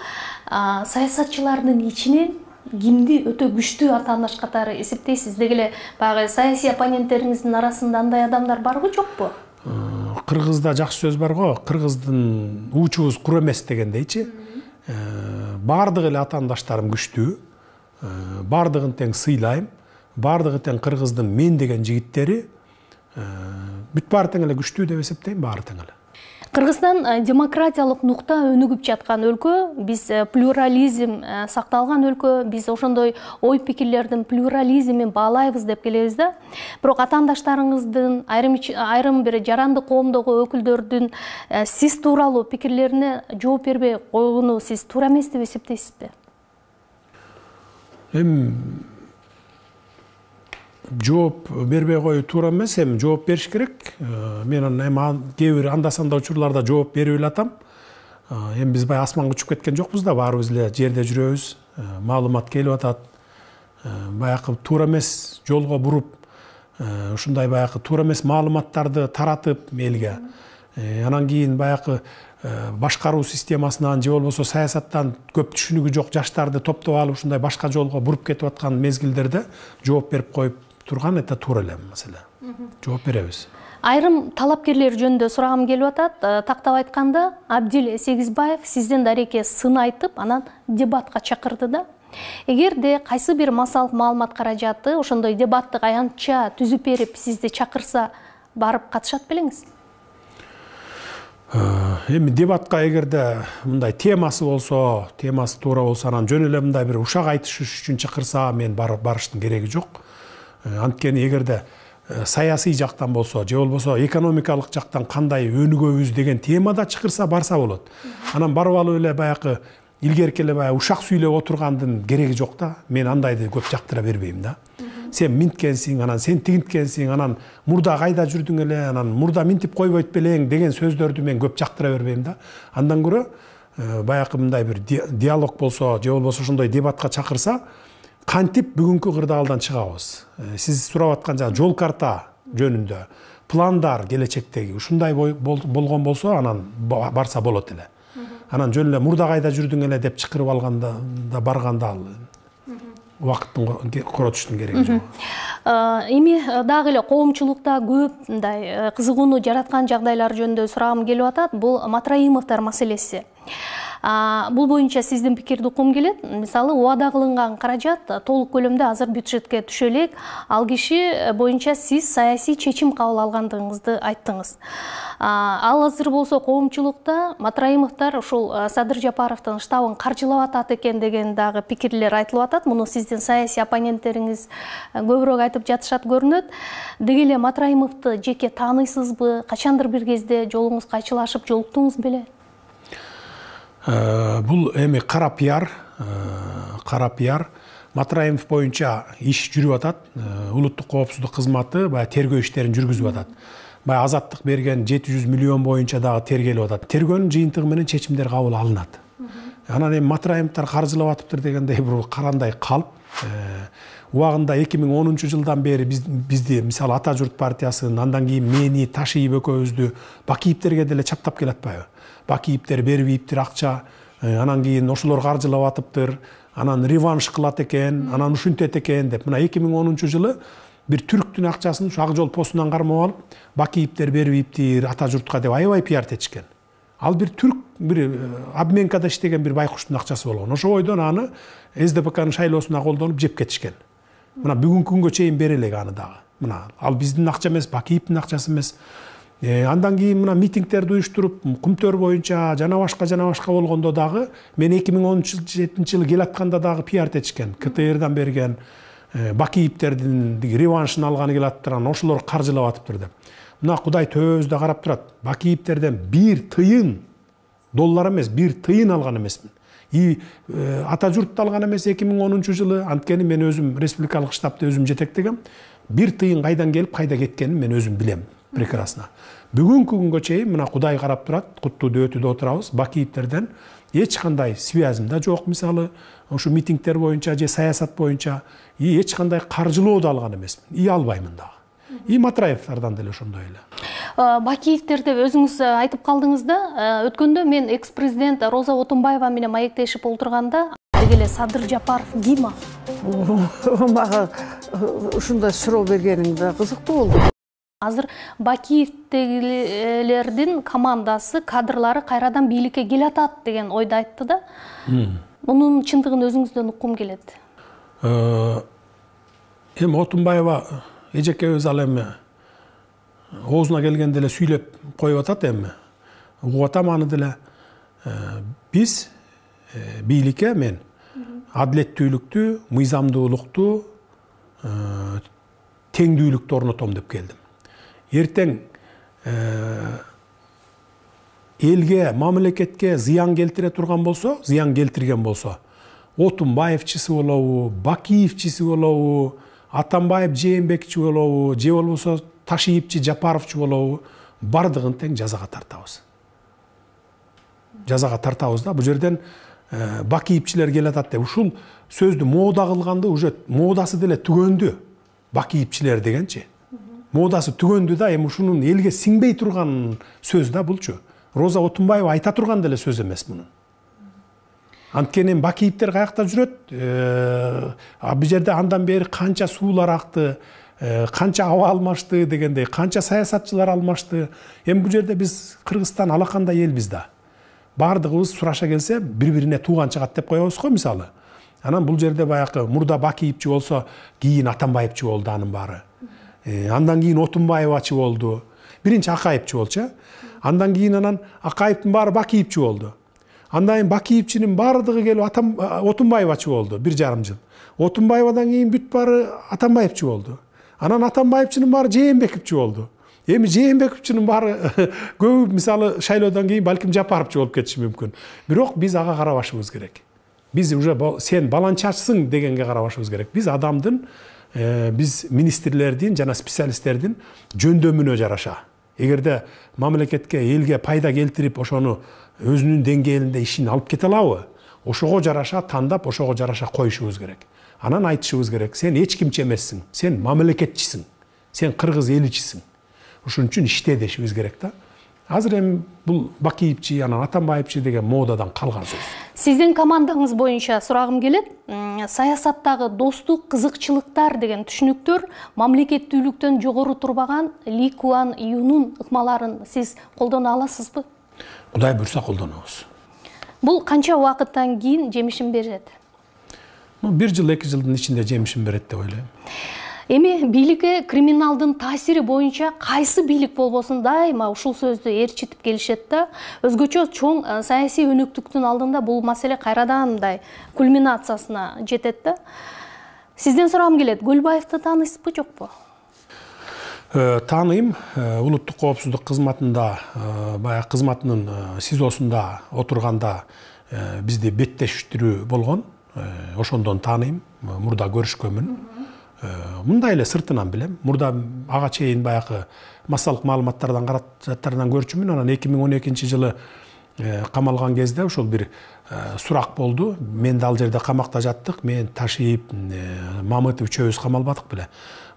саясатчылардын ичинен кимди өтө күчтүү атаандаш катары эсептейсиз? Деги эле баягы саясий оппоненттериңиздин арасында андай адамдар барбы, жокпу? Кыргызда жакшы сөз бар го, кыргыздын уучубуз кур эмес дегендейчи. Бардык эле атаандаштарым күчтүү, бардыгын тең сыйлайм, бардыгы тең кыргыздын мен деген жигиттери, бүт баары тең эле күчтүү деп эсептейм, баары тең эле. Кыргызстан демократиялык нукта өнүгүп жаткан өлкө, биз плюрализм сакталган өлкө, биз ошондой ой пикирлердин плюрализмин баалайбыз деп келебиз да. Бирок атаандаштарыңыздын айрым бир жаранды коомдогу өкүлдөрдүн сиз тууралуу пикирлерине жооп бербей койгону сиз туура эмес деп эсептейсизби? жооп бербей коюу туура эмес, эми жооп бериш керек. Мен эми кээ бир анда-санда учурларда жооп берип эле атам. Эми биз баягы асманга учуп кеткен жокпуз да, баарыбыз эле жерде жүрөбүз. Маалымат келип атат. Баягы туура эмес жолго буруп, ушундай баягы туура эмес маалыматтарды таратып элге. Анан кийин баягы башкаруу системасынан же болбосо саясаттан көп түшүнүгү жок жаштарды топтоп алып ушундай башка жолго буруп кетип аткан мезгилдерде жооп берип коюп турган это туура эле маселе. Жооп беребиз. Айрым талапкерлер жөнүндө сурагым келип атат. Тактап айтканда, Абдил Сегизбаев сизден дареке сын айтып, анан дебатка чакырды да. Эгерде кайсы бир массалык маалымат каражаты ошондой дебаттык аянтча түзүп берип сизди чакырса, барып катышат белеңиз? Эми дебатка эгерде мындай темасы болсо, темасы туура болсо, анан жөн эле мындай бир ушак айтышыш үчүн чакырса, мен барыштын кереги жок. Анткени эгерде саясий жактан болсо, же болбосо экономикалык жактан кандай өнүгөбүз деген темада чакырса, барса болот. Анан барып алып эле баягы илгерки эле баягы ушак сүйлөп отургандын кереги жок да. Мен андайды көп жактыра бербейм да. Сен минткенсиң, анан сен тигинткенсиң, анан мурда кайда жүрдүң эле, анан мурда минтип койбойт белең деген сөздөрдү мен көп жактыра бербейм да. Андан көрө баягы мындай бир диалог болсо, же болбосо ошондой дебатка чакырса, кантип бүгүнкү кырдаалдан чыгабыз. Сиз сурап аткан жана жол карта жөнүндө пландар келечектеги ушундай болгон болсо, анан барса болот эле. Анан жөн эле мурда кайда жүрдүң эле деп чакырып алганда да барганда ал убакыттын коротуштун кереги жок. Эми дагы эле коомчулукта көп мындай кызыгууну жараткан жагдайлар жөнүндө сурагым келип атат. Бул Матраимовдор маселеси. Бул боюнча сиздин пикирди уккум келет. Мисалы, убада кылынган каражат толук көлөмдө азыр бюджетке түшө элек. Ал киши боюнча сиз саясий чечим кабыл алгандыгыңызды айттыңыз. Ал азыр болсо коомчулукта Матраимовдор ушул Садыр Жапаровдун штабын каржылап атат экен деген дагы пикирлер айтылып атат. Муну сиздин саясий оппоненттериңиз көбүрөөк айтып жатышат көрүнөт. Деги эле Матраимовду жеке тааныйсызбы? Качандыр бир кезде жолуңуз кайчылашып жолуктуңуз беле? Бул эми кара пиар. Матраимов боюнча иш жүрүп атат. Улуттук коопсуздук кызматы баягы тергөө иштерин жүргүзүп атат. Баягы азаттык берген 700 миллион боюнча дагы тергелип атат. Тергөөнүн жыйынтыгы менен чечимдер кабыл алынат. Анан эми Матраимовдор каржылап атыптыр дегендей бир карандай калп. Убагында 2010 жылдан бери бизди мисалы Ата журт партиясын, андан кийин мени, Ташиев экөөбүздү Бакиевтерге деле чаптап келатпайбы? Бакиевтер бербейиптир акча, анан кийин ошолор каржылап атыптыр, анан реванш кылат экен, анан ушинтет экен деп. Мына 2010 жылы бир түрктүн акчасын ушу Ак жол постунан кармап алып, Бакиевтер бербейиптир Ата журтка деп аябай пиарт этишкен. Ал бир түрк, бир обменкада иштеген бир байкуштун акчасы болгон. Ошо бойдон аны СДПКнын шайлоосуна колдонуп жеп кетишкен. Мына бүгүнкү күнгө чейин бере элек аны дагы. Мына ал биздин акча эмес, Бакиевдин акчасы эмес. Андан кийин мына митингтерди уюштуруп, Кумтөр боюнча жана башка болгондо дагы мен 2017 жылы келатканда дагы пиарт этишкен. КТРдан берген Бакиевтердин реваншын алганы келатыптыр, анан ошолор каржылап атыптыр деп. Мына Кудай төбөбүздө карап турат. Бакиевтерден 1 тыйын доллар эмес, 1 тыйын алган эмесмин. Ата журтты алган эмес 2010 жылы, анткени мен өзүм республикалык штабты өзүм жетектегем. 1 тыйын кайдан келип, кайда кеткенин мен өзүм билем прекрасно. Бүгүнкү күнгө чейин мына Кудай карап турат, куттуу дөтүдө отурабыз. Бакиевтерден эч кандай связым да жок, мисалы, ошо митингтер боюнча же саясат боюнча эч кандай каржылоо да алган эмесмин. Албаймын дагы. Матраевдордон деле ошондой эле. Бакиевтер деп өзүңүз айтып калдыңыз да, өткөндө мен экс-президент Роза Отунбаева менен маектешип олтурганда, деги эле Садыр Жапаров ким ал? Мага ушундай суроо бергениң да кызыктуу болду. Азыр Бакиевтегилердин командасы, кадрлары кайрадан бийликке келатат деген ойду айтты да. Мунун чындыгын өзүңүздөн уккум келет. Эми Отунбаева эжекебиз ал эми оозуна келгенде эле сүйлөп коюп атат эми. Угуп атам аны деле. Биз бийликке мен адилеттүүлүктү, мыйзамдуулукту, теңдүүлүктү орнотом деп келдим. Эртең элге, мамлекетке зыян келтире турган болсо, зыян келтирген болсо, Отунбаевчиси болобу, Бакиевчиси болобу, Атамбаев Жээнбековичи болобу, же болбосо Ташиевчи Жапаровчу болобу, бардыгын тең жазага тартабыз. Жазага тартабыз да, бул жерден Бакиевчилер келатат деп. Ушул сөздү мода кылганды уже модасы деле түгөндү. Бакиевчилер дегенчи. Модасы түгөндү да, эми ушунун элге сиңбей турган сөз да булчу. Роза Отунбаева айта турган деле сөз эмес мунун. Анткени Бакиевтер каякта жүрөт? Бул жерде андан бери канча суулар акты, канча аба алмашты дегендей, канча саясатчылар алмашты. Эми бул жерде биз Кыргызстан алакандай элбиз да. Бардыгыбыз сураша келсе бири-бирине тууган чыгат деп коебуз го мисалы. Анан бул жерде баягы мурда Бакиевчи болсо, кийин Атамбаевчи болду анын баары. Андан кийин Отунбаевачы болду. Биринчи Акаевчи болчу. Андан кийин анан Акаевдин баары Бакиевчи болду. Андан кийин Бакиевчинин бардыгы келип Отунбаевачы болду 1,5 жыл. Отунбаевадан кийин бүт баары Атамбаевчи болду. Анан Атамбаевчинин баары Жээнбековчи болду. Эми Жээнбековчинин баары көбү мисалы шайлоодон кийин балким Жапаровчу болуп кетиши мүмкүн. Бирок биз ага карабашыбыз керек. Биз уже сен баланчачсың дегенге карабашыбыз керек. Биз адамдын, биз министрлердин жана специалисттердин жөндөмүнө жараша. Эгерде мамлекетке, элге пайда келтирип, ошону өзүнүн деңгээлинде ишин алып кете алабы, ошого жараша тандап, ошого жараша коюшубуз керек. Анан айтышыбыз керек, сен эч кимчи эмессиң, сен мамлекетчисиң, сен кыргыз эличисиң. Ошон үчүн иште дешибиз керек да. Азыр эми бул Бакиевчи, анан Атамбаевчи деген модадан калган сөз. Сиздин командаңыз боюнча сурагым келет. Саясаттагы достук, кызыкчылыктар деген түшүнүктөр мамлекеттүүлүктөн жогору турбаган Ли Куан Юнун ыкмаларын сиз колдоно аласызбы? Кудай буйрса колдонобуз. Бул канча убакыттан кийин жемишин берет? 1 жыл, 2 жылдын ичинде жемишин берет деп ойлойм. Эми бийликке криминалдын таасири боюнча кайсы бийлик болбосун дайыма ушул сөздү ээрчитип келишет да. Өзгөчө чоң саясий өнөктүктүн алдында бул маселе кайрадан мындай кульминациясына жетет да. Сизден сурагым келет, Көлбаевди тааныйсызбы, жокпу? Тааныйм. Улуттук коопсуздук кызматында, баягы кызматынын СИЗОсунда отурганда бизди беттештирүү болгон. Ошондон тааныйм. Мурда көрүшкөнмүн. Мындай эле сыртынан билем. Мурда ага чейин баягы массалык маалыматтардан каражаттардан көрчүмүн. Анан 2012 жылы камалган кезде ошол бир сурак болду. Мен да ал жерде камакта жаттык. Мен Ташиев, Мамытов үчөөбүз камалбадык беле.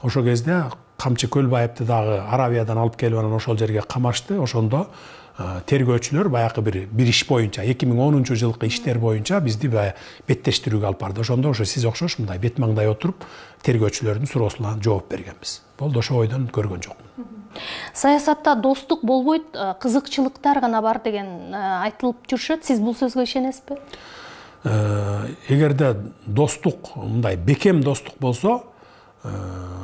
Ошол кезде Камчы Көлбаевди дагы Аравиядан алып келип анан ошол жерге камашты. Ошондо тергөөчүлөр баягы бир иш боюнча 2010 жылкы иштер боюнча бизди беттештирүүгө алып барды. Ошондо ошо сиз окшош мындай бет маңдай отуруп тергөөчүлөрдүн суроосуна жооп бергенбиз. Болду, ошо ойдон көргөн жокмун. Саясатта достук болбойт, кызыкчылыктар гана бар деген айтылып жүрүшөт. Сиз бул сөзгө ишенесизби? Эгерде достук, мындай бекем достук болсо,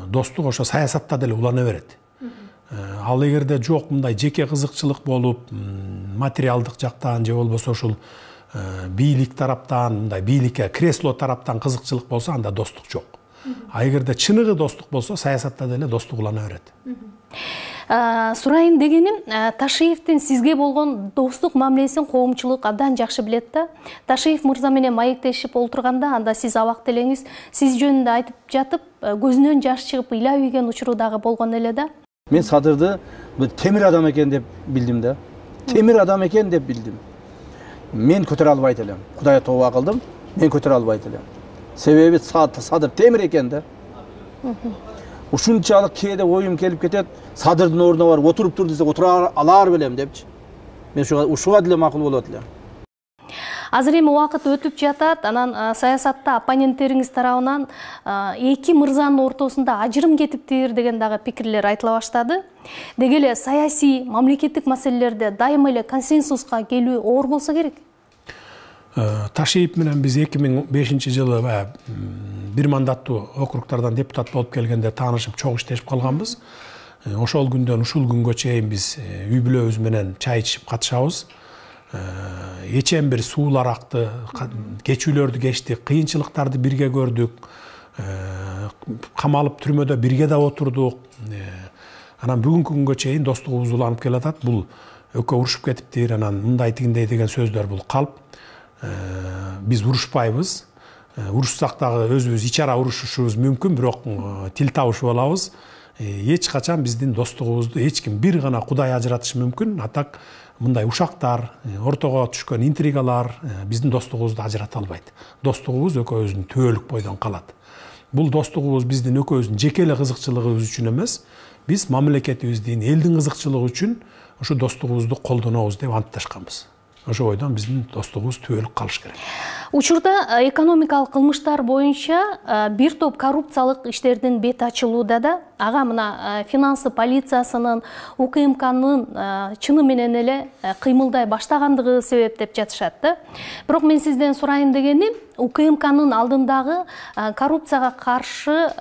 достук ошо саясатта деле улана берет. Ал эгерде жок мындай жеке кызыкчылык болуп, материалдык жактан же болбосо ушул бийлик тараптан, мындай бийликке кресло тараптан кызыкчылык болсо, анда достук жок. А эгерде чыныгы достук болсо, саясатта деле достук улана берет. Сурайын дегеним, Ташиевдин сизге болгон достук мамилесин коомчулук абдан жакшы билет да. Ташиев мырза менен маектешип олтурганда, анда сиз абак делеңиз, сиз жөнүндө айтып жатып, көзүнөн жаш чыгып ыйлап ийген учуру дагы болгон эле да. Мен Садырды темир адам экен деп билдим да. Темир адам экен деп билдим. Мен көтөрө албайт элем. Кудайга тооба кылдым, мен көтөрө албайт элем. Себеби Садыр темир экен да. Ушунчалык кээде оюм келип кетет, Садырдын ордуна барып отуруп тур десе, отура алар белем депчи. Мен ушуга деле макул болот элем. Азыр эми убакыт өтүп жатат, анан саясатта оппоненттериңиз тарабынан эки мырзанын ортосунда ажырым кетиптир деген дагы пикирлер айтыла баштады. Деги эле саясий, мамлекеттик маселелерде дайыма эле консенсуска келүү оор болсо керек. Ташиев менен биз 2005 жылы бир мандаттуу округтардан депутат болуп келгенде таанышып, чогуу иштешип калганбыз. Ошол күндөн ушул күнгө чейин биз үй бүлөбүз менен чай ичип катышабыз. Эчен бир суулар акты, кечүүлөрдү кечтик, кыйынчылыктарды бирге көрдүк. Камалып түрмөдө бирге да отурдук. Анан бүгүнкү күнгө чейин достугубуз уланып келатат. Бул өкө урушуп кетиптир, анан мындай тигиндей деген сөздөр бул калп. Биз урушпайбыз. урушсак дагы өзүбүз ич ара урушушубуз мүмкүн, бирок тил табышып алабыз. Эч качан биздин достугубузду эч ким, бир гана Кудай ажыратышы мүмкүн. Атак мындай ушактар, ортого түшкөн интригалар биздин достугубузду ажырата албайт. Достугубуз экөөбүздүн түбөлүк бойдон калат. Бул достугубуз биздин экөөбүздүн жеке эле кызыкчылыгыбыз үчүн эмес, биз мамлекетибиздин, элдин кызыкчылыгы үчүн ушу достугубузду колдонобуз деп антташканбыз. Ошо бойдон биздин достугубуз түбөлүк калыш керек. Учурда экономикалык кылмыштар боюнча бир топ коррупциялык иштердин бет ачылууда да, ага мына финансы полициясынын, УКМКнын чыны менен эле кыймылдай баштагандыгы себеп деп жатышат да. Бирок мен сизден сурайын дегеним, УКМКнын алдындагы коррупцияга каршы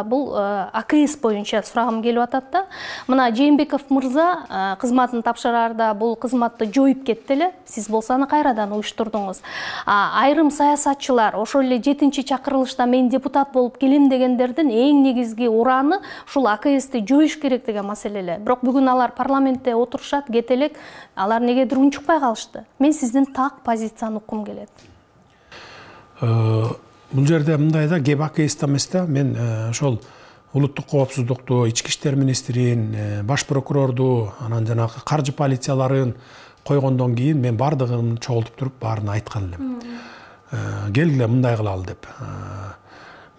бул АКС боюнча сурагым келип атат да. Мына Жээнбеков мырза кызматын тапшыраарда бул кызматты жоюп кетти эле. Сиз болсо аны кайрадан уюштурдуңуз. Айрым саясатчылар ошол эле 7-чи чакырылышта мен депутат болуп келем дегендердин эң негизги ураны ушул АКСти жоюш керек деген маселе эле. Бирок бүгүн алар парламентте отурушат, кете элек, алар негедир унчукпай калышты. Мен сиздин так позицияны уккум келет. Бул жерде мындай да, кеп АКС эмес да, мен ошол улуттук коопсуздукту, ички иштер министрин, баш прокурорду, анан жанагы каржы полицияларын койгондон кийин мен бардыгын чогултуп туруп баарын айткан элем. Келгиле мындай кылалы деп.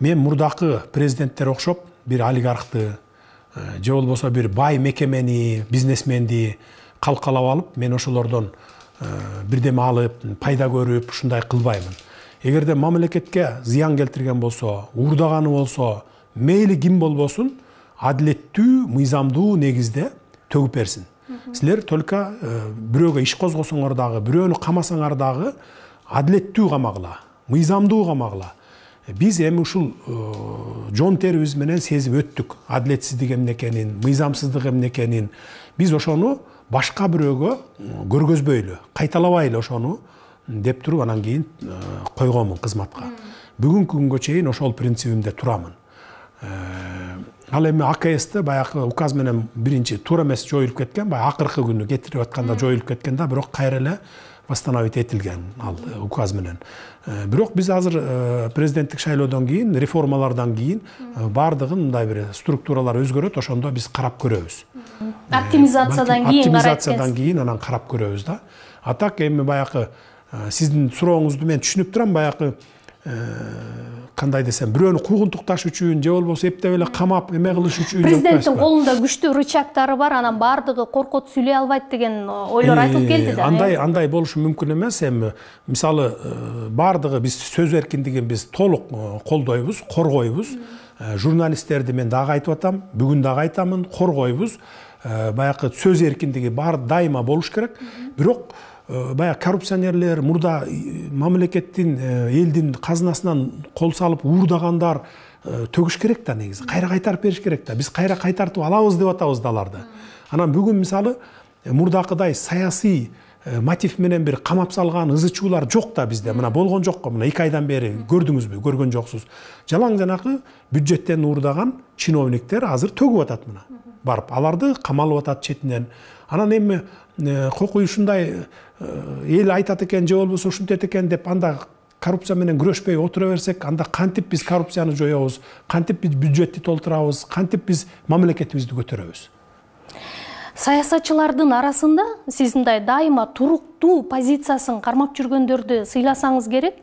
Мен мурдакы президенттер окшоп бир олигархты же болбосо бир бай мекемени, бизнесменди калкалап алып, мен ошолордон бирдеме алып, пайда көрүп, ушундай кылбаймын. Эгерде мамлекетке зыян келтирген болсо, уурдаганы болсо, мейли ким болбосун, адилеттүү, мыйзамдуу негизде төгүп берсин. Силер только бирөөгө иш козгосоңор дагы, бирөөнү камасаңар дагы адилеттүү камагыла, мыйзамдуу камагыла. Биз эми ушул жон терибиз менен сезип өттүк адилетсиздик эмне экенин, мыйзамсыздык эмне экенин. Биз ошону башка бирөөгө көргөзбөйлү, кайталабайлы ошону деп туруп анан кийин койгонмун кызматка. Бүгүнкү күнгө чейин ошол принцибимде турамын. Ал эми АКСти баягы указ менен биринчи туура эмес жоюлуп кеткен, баягы акыркы күнү кетирип атканда жоюлуп кеткен да, бирок кайра эле восстановить этилген ал указ менен. Бирок биз азыр президенттик шайлоодон кийин, реформалардан кийин бардыгын мындай бир структуралар өзгөрөт, ошондо биз карап көрөбүз. Оптимизациядан кийин анан карап көрөбүз да. Атак эми баягы сиздин сурооңузду мен түшүнүп турам, баягы кандай десем, бирөөнү куугунтукташ үчүн же болбосо эптеп эле камап эме кылыш үчүн президенттин колунда күчтүү рычагтары бар, анан бардыгы коркот сүйлөй албайт деген ойлор айтылып келди да. Андай болушу мүмкүн эмес. Эми мисалы бардыгы биз сөз эркиндигин биз толук колдойбуз, коргойбуз. Журналисттерди мен дагы айтып атам, бүгүн дагы айтамын, коргойбуз. Баягы сөз эркиндиги бар, дайыма болуш керек. Бирок баягы коррупционерлер, мурда мамлекеттин, элдин казынасынан кол салып уурдагандар төгүш керек да негизи. Кайра кайтарып бериш керек да. Биз кайра кайтартып алабыз деп атабыз да аларды. Анан бүгүн мисалы мурдакыдай саясий мотив менен бир камап салган ызы-чуулар жок да бизде. Мына болгон жок го. Мына 2 айдан бери көрдүңүзбү? Көргөн жоксуз. Жалаң жанакы бюджеттен уурдаган чиновниктер азыр төгүп атат мына. Барып аларды камалып атат четинен. Анан эми кокуй ушундай эл айтат экен же болбосо ушинтет экен деп анда коррупция менен күрөшпөй отура берсек, анда кантип биз коррупцияны жоебуз, кантип биз бюджетти толтурабыз, кантип биз мамлекетибизди көтөрөбүз? Саясатчылардын арасында сиз мындай дайыма туруктуу позициясын кармап жүргөндөрдү сыйласаңыз керек.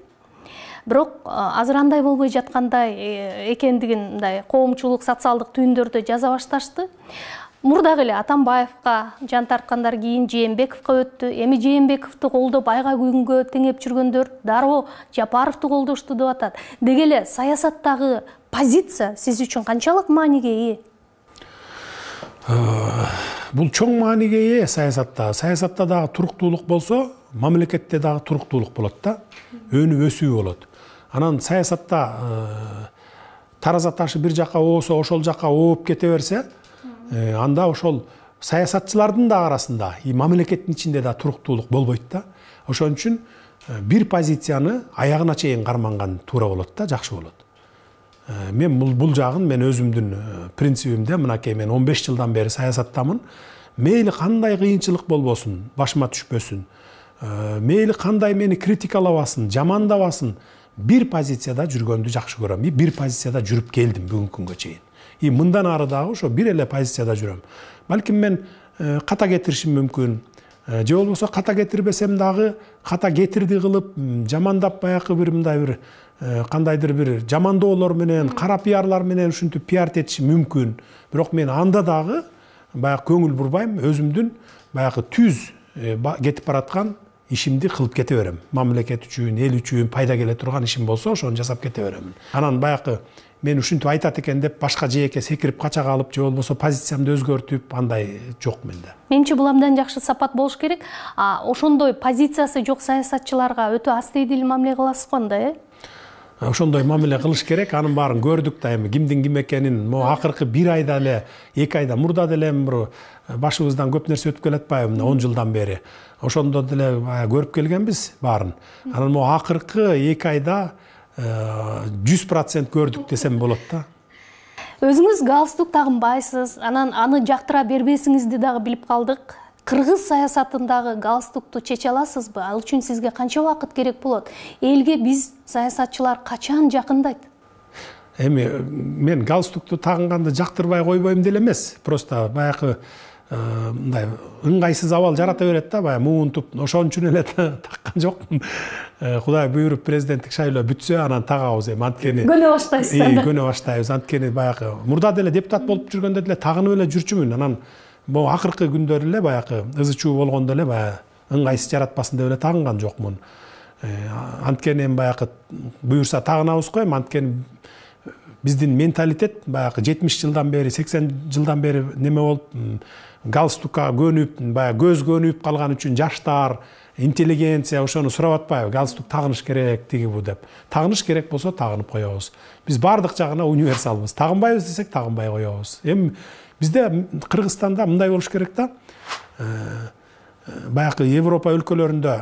Бирок азыр андай болбой жаткандай экендигин мындай коомчулук, социалдык түйүндөрдө жаза башташты. Мурдагы эле Атамбаевка жан тарткандар кийин Жээнбековго өттү. Эми Жээнбековду колдоп айга күнгө теңеп жүргөндөр дароо Жапаровду колдошту деп атат. Деги эле саясаттагы позиция сиз үчүн канчалык мааниге ээ? Бул чоң мааниге ээ саясатта. Саясатта дагы туруктуулук болсо, мамлекетте дагы туруктуулук болот да. Өнүп өсүү болот. Анан саясатта тараза ташы бир жака оосо, ошол жака ооп кете берсе, анда ошол саясатчылардын да арасында, мамлекеттин ичинде да туруктуулук болбойт да. Ошон үчүн бир позицияны аягына чейин карманган туура болот да, жакшы болот. Мен бул жагын мен өзүмдүн принцибимде, мынакей мен 15 жылдан бери саясаттамын. Мейли кандай кыйынчылык болбосун, башыма түшпөсүн. Мейли кандай мени критикалабасын, жамандабасын, бир позицияда жүргөндү жакшы көрөм. Бир позицияда жүрүп келдим бүгүнкү күнгө чейин. Мындан ары дагы ошо бир эле позицияда жүрөм. Балким мен ката кетиришим мүмкүн. Же болбосо ката кетирбесем дагы ката кетирди кылып, жамандап баягы бир мындай бир кандайдыр бир жамандоолор менен, кара пиарлар менен ушинтип пиарт этишим мүмкүн. Бирок мен анда дагы баягы көңүл бурбайм, өзүмдүн баягы түз кетип бараткан ишимди кылып кете берем. Мамлекет үчүн, эл үчүн пайда келе турган ишим болсо, ошону жасап кете берем. Анан баягы мен ушинтип айтат экен деп башка жээкке секирип кача калып, же болбосо позициямды өзгөртүп, андай жок менде. Менимче бул абдан жакшы сапат болуш керек. Ошондой позициясы жок саясатчыларга өтө астыйдил мамиле кыласыз го анда, Ошондой мамиле кылыш керек. Анын баарын көрдүк да, эми кимдин ким экенин. Могу акыркы 1 айда эле, 2 айда мурда деле бир башыбыздан көп нерсе өтүп келатпайбы, 10 жылдан бери. Ошондо деле көрүп келгенбиз баарын. Анан могу акыркы 2 айда 100% көрдүк десем болот да. Өзүңүз галстук тагынбайсыз, анан аны жактыра бербесиңизди дагы билип калдык. Кыргыз саясатындагы галстукту чече аласызбы? Ал үчүн сизге канча убакыт керек болот? Элге биз саясатчылар качан жакындайт? Эми мен галстукту тагынганды жактырбай койбойм деле эмес. Просто баягы мындай ыңгайсыз абал жарата берет да, баягы муунтуп, ошон үчүн эле таккан жокмун. Кудай буйруп президенттик шайлоо бүтсө, анан тагабыз эми анткени. Көнө баштайсыз анда. Көнө баштайбыз. Анткени баягы мурда деле депутат болуп жүргөндө деле тагынып эле жүрчүмүн. Анан бул акыркы күндөр эле баягы ызы-чуу болгондо эле баягы ыңгайсыз жаратпасын деп эле тагынган жокмун. Анткени эми баягы буюрса тагынабыз го, эми анткени биздин менталитет баягы 70 жылдан бери, 80 жылдан бери неме болуп, галстукка көнүп, баягы көз көнүп калган үчүн жаштар, интеллигенция ошону сурап атпайбы, галстук тагыныш керек, тиги бу деп. Тагыныш керек болсо тагынып коебуз. Биз бардык жагына универсалбыз. Тагынбайбыз десек тагынбай коебуз. Эми бизде Кыргызстанда мындай болуш керек да. Баягы Европа өлкөлөрүндө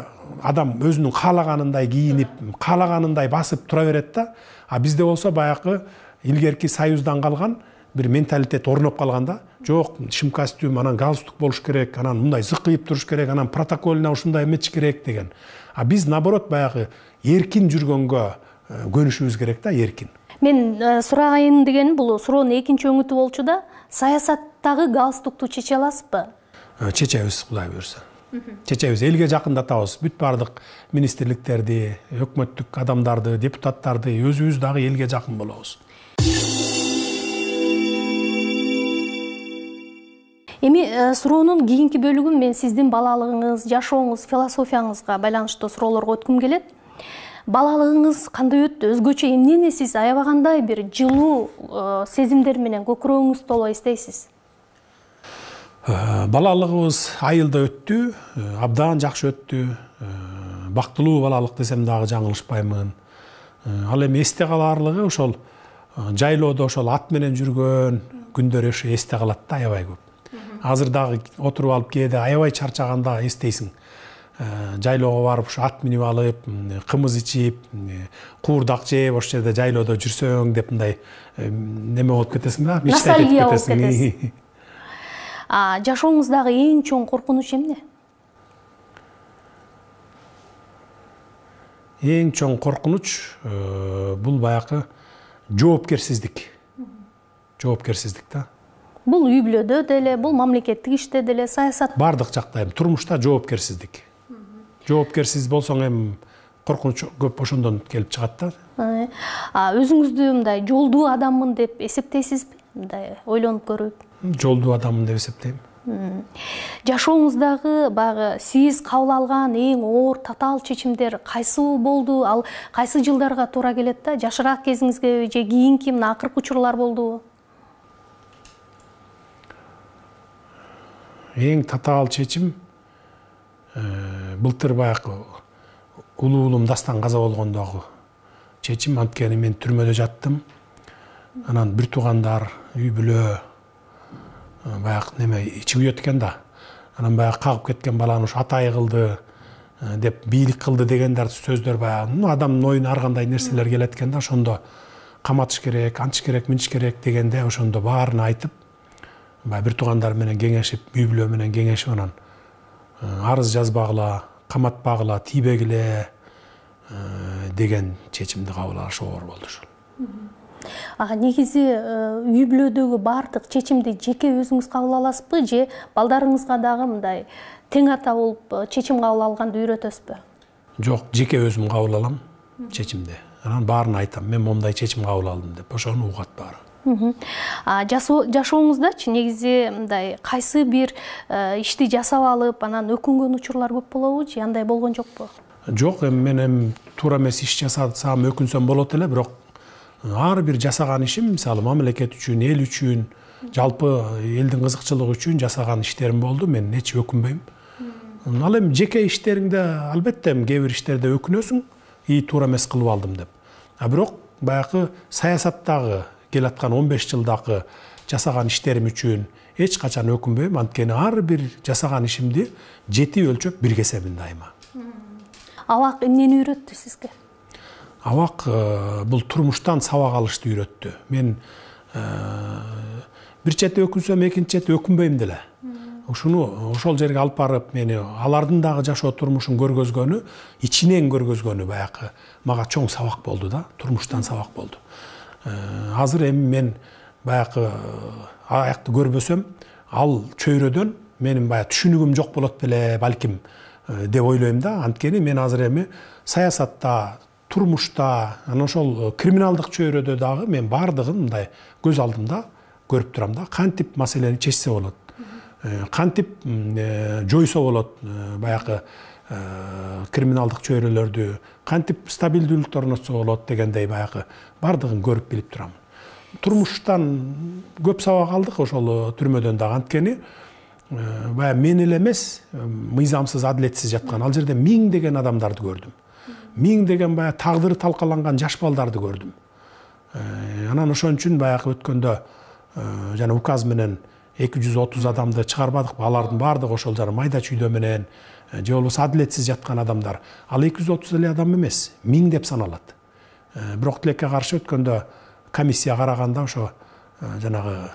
адам өзүнүн каалаганындай кийинип, каалаганындай басып тура берет да. А бизде болсо баягы илгерки союздан калган бир менталитет орноп калган да. Жок, шим костюм, анан галстук болуш керек, анан мындай зыкыйып туруш керек, анан протоколуна ушундай эметиш керек деген. А биз наоборот баягы эркин жүргөнгө көнүшүбүз керек да, эркин. Мен сурагайын деген бул суроонун экинчи өңүтү болчу да, саясаттагы галстукту чече аласызбы? Чечебиз, Кудай буйрса. Чечебиз, элге жакындатабыз. Бүт бардык министрликтерди, өкмөттүк адамдарды, депутаттарды, өзүбүз дагы элге жакын болобуз. Эми суроонун кийинки бөлүгүн мен сиздин балалыгыңыз, жашооңуз, философияңызга байланыштуу суроолорго өткүм келет. Балалыгыңыз кандай өттү? Өзгөчө эмнени сиз аябагандай бир жылуу сезимдер менен көкүрөгүңүз толо эстейсиз? Балалыгыбыз айылда өттү, абдан жакшы өттү. Бактылуу балалык десем дагы жаңылышпаймын. Ал эми эсте калаарлыгы ошол жайлоодо ошол ат менен жүргөн күндөр ошо эсте калат да, аябай көп. Азыр дагы отуруп алып кээде аябай чарчаганда эстейсиң. Жайлоого барып, ушу ат минип алып, кымыз ичип, куурдак жеп, ошол жерде жайлоодо жүрсөң деп мындай неме болуп кетесиң да, ностальгия болуп кетесиң. Жашооңуздагы эң чоң коркунуч эмне? Эң чоң коркунуч бул баягы жоопкерсиздик. Жоопкерсиздик да. Бул үй бүлөдө деле, бул мамлекеттик иште деле, саясат. Бардык жакта турмушта жоопкерсиздик. Жоопкерсиз болсоң эми коркунуч көп ошондон келип чыгат да. Өзүңүздү мындай жолдуу адаммын деп эсептейсизби? Мындай ойлонуп көрүп. Жолдуу адаммын деп эсептейм. Жашооңуздагы багы сиз кабыл алган эң оор татаал чечимдер кайсы болду? Ал кайсы жылдарга туура келет да? Жашыраак кезиңизге же кийинки мына акыркы учурлар болдубу? Эң татаал чечим былтыр баягы улуу уулум дастан каза болгондогу чечим. Анткени мен түрмөдө жаттым. Анан бир туугандар, үй бүлө баягы неме ичи күйөт экен да. Анан баягы кагып кеткен баланы ушу атай кылды деп, бийлик кылды дегендер сөздөр баягы адамдын оюна ар кандай нерселер келет экен да. Ошондо каматыш керек, антыш керек, мынтыш керек дегенде ошондо баарын айтып, бир туугандар менен кеңешип, үй бүлө менен кеңешип, анан арыз жазбагыла, каматпагыла, тийбегиле, деген чечимди кабыл алыш оор болду ушул. Негизи үй бүлөдөгү баардык чечимди жеке өзүңүз кабыл аласызбы же балдарыңызга дагы мындай тең ата болуп чечим кабыл алганды үйрөтөсүзбү? Жок, жеке өзүм кабыл алам чечимди. Анан баарын айтам, мен момундай чечим кабыл алдым деп, ошону угат баары. Жашооңуздачы негизи мындай кайсы бир ишти жасап алып, анан өкүнгөн учурлар көп болобу же андай болгон жокпу? Жок, мен туура эмес иш жасасам өкүнсөм болот эле, бирок ар бир жасаган ишим, мисалы мамлекет үчүн, эл үчүн, жалпы элдин кызыкчылыгы үчүн жасаган иштерим болду, мен эч өкүнбөйм. Ал эми жеке иштериңде албетте кээ бир иштерде өкүнөсүң, туура эмес кылып алдым деп. Бирок баягы саясаттагы келаткан 15 жылдагы жасаган иштерим үчүн эч качан өкүнбөйм, анткени ар бир жасаган ишимди жети өлчөп биргесемин дайыма. Абак эмнени үйрөттү сизге? Абак бул турмуштан сабак алышты үйрөттү. Мен бир чети өкүнсөм, экинчи чети өкүнбөйм деле. Ушуну ошол жерге алып барып, мени алардын дагы жашоо турмушун көргөзгөнү, ичинен көргөзгөнү баягы мага чоң сабак болду да, турмуштан сабак болду. Азыр эми мен баягы аякты көрбөсөм, ал чөйрөдөн менин баягы түшүнүгүм жок болот беле, балким деп ойлойм да. Анткени мен азыр эми саясатта, турмушта, анан ошол криминалдык чөйрөдө дагы мен баардыгын мындай көз алдымда көрүп турам да. Кантип маселени чечсе болот, кантип жойсо болот баягы криминалдык чөйрөлөрдү, кантип стабилдүүлүктү орнотсо болот дегендей баягы баардыгын көрүп билип турам. Турмуштан көп сабак алдык ошол түрмөдөн дагы, анткени баягы мен эле эмес, мыйзамсыз, адилетсиз жаткан ал жерде миңдеген адамдарды көрдүм. Миңдеген баягы тагдыры талкаланган жаш балдарды көрдүм. Анан ошон үчүн баягы өткөндө жана указ менен 230 адамды чыгарбадыкпы? Алардын баардыгы ошол жана майда чүйдө менен же болбосо адилетсиз жаткан адамдар. Ал 230 эле адам эмес, миң деп саналат. Бирок тилекке каршы өткөндө комиссия караганда ошо жанагы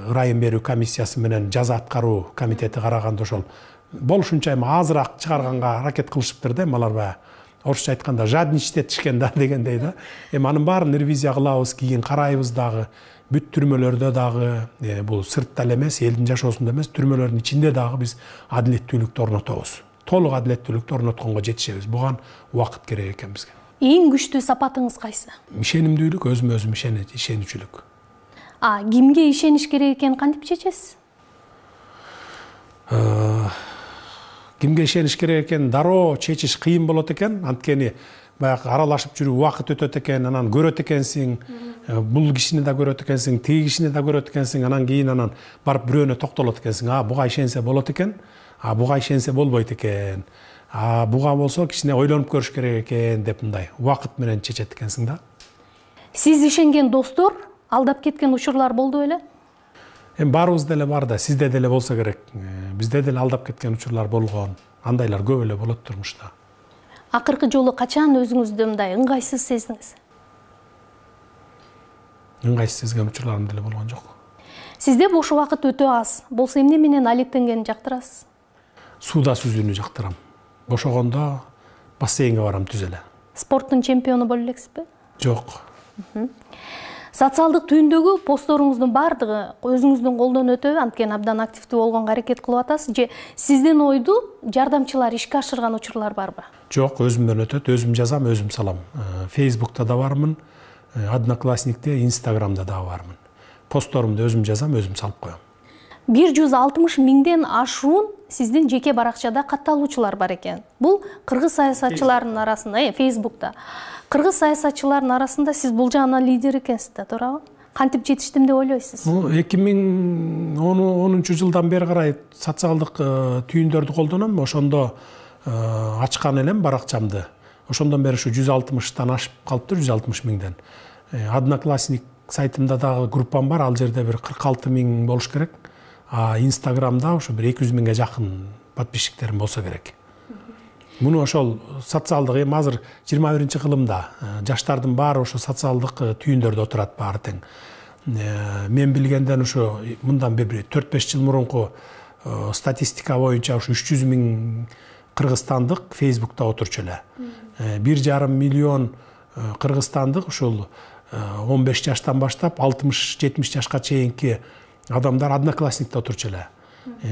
ырайым берүү комиссиясы менен жаза аткаруу комитети караганда ошол болушунча эми азыраак чыгарганга аракет кылышыптыр да. Алар баягы орусча айтканда жадничте тишкен да дегендей да. Эми анын баарын ревизия кылабыз, кийин карайбыз дагы. Бүт түрмөлөрдө дагы, бул сыртта эле эмес, элдин жашоосунда эмес, түрмөлөрдүн ичинде дагы биз адилеттүүлүктү орнотобуз. Толук адилеттүүлүктү орнотконго жетишебиз. Буга убакыт керек экен бизге. Эң күчтүү сапатыңыз кайсы? Ишенимдүүлүк, өзүмө өзүм ишенүүчүлүк. Кимге ишениш керек экенин кантип чечесиз? Кимге ишениш керек экенин дароо чечиш кыйын болот экен, анткени баягы аралашып жүрүп убакыт өтөт экен, анан көрөт экенсиң, бул кишини да көрөт экенсиң, тиги кишини да көрөт экенсиң, анан кийин барып бирөөнө токтолот экенсиң. Буга ишенсе болот экен, буга ишенсе болбойт экен. Буга болсо кичине ойлонуп көрүш керек экен деп мындай убакыт менен чечет экенсиң да. Сиз ишенген достор алдап кеткен учурлар болду беле? Эми баарыбызда эле бар да, сизде деле болсо керек. Бизде деле алдап кеткен учурлар болгон. Андайлар көп эле болот турмушта. Акыркы жолу качан өзүңүздү мындай ыңгайсыз сездиңиз? Ыңгайсыз сезген учурларым деле болгон жок. Сизде бош убакыт өтө аз. Болсо эмне менен алектенгенди жактырасыз? Сууда сүзүүнү жактырам. Бошогондо бассейнге барам түз эле. Спорттун чемпиону боло элексизби? Жок. Социалдык түйүндөгү посторуңуздун баардыгы өзүңүздүн колдон өтөбү? Анткени абдан активдүү болгонго аракет кылып атасыз же сиздин ойду жардамчылар ишке ашырган учурлар барбы? Жок, өзүмдөн өтөт, өзүм жазам, өзүм салам. Фейсбукта да бармын, Одноклассникте, Инстаграмда да бармын. Посторумду өзүм жазам, өзүм салып коем. 160 миңден ашуун сиздин жеке баракчада катталуучулар бар экен. Бул кыргыз саясатчыларынын арасында, Фейсбукта. Кыргыз саясатчыларынын арасында сиз бул жагынан лидер экенсиз да, туурабы? Кантип жетиштим деп ойлойсуз? 2010 жылдан бери карай социалдык түйүндөрдү колдоном. Ошондо ачкан элем баракчамды. Ошондон бери ушу 160тан ашып калыптыр, 160 миңден. Одноклассник сайтымда дагы группам бар, ал жерде бир 46 миң болуш керек. Инстаграмда ушу бир 200 миңге жакын подписчиктерим болсо керек. Муну ошол социалдык, эми азыр 21-кылымда жаштардын баары ошо социалдык түйүндөрдө отурат баары тең. Мен билгенден ушу мындан бир 4-5 жыл мурунку статистика боюнча ушу 300 миң кыргызстандык Facebook'ta отурчу эле. 1,5 миллион кыргызстандык ушул 15 жаштан баштап 60-70 жашка чейинки адамдар Одноклассникте отурчу эле.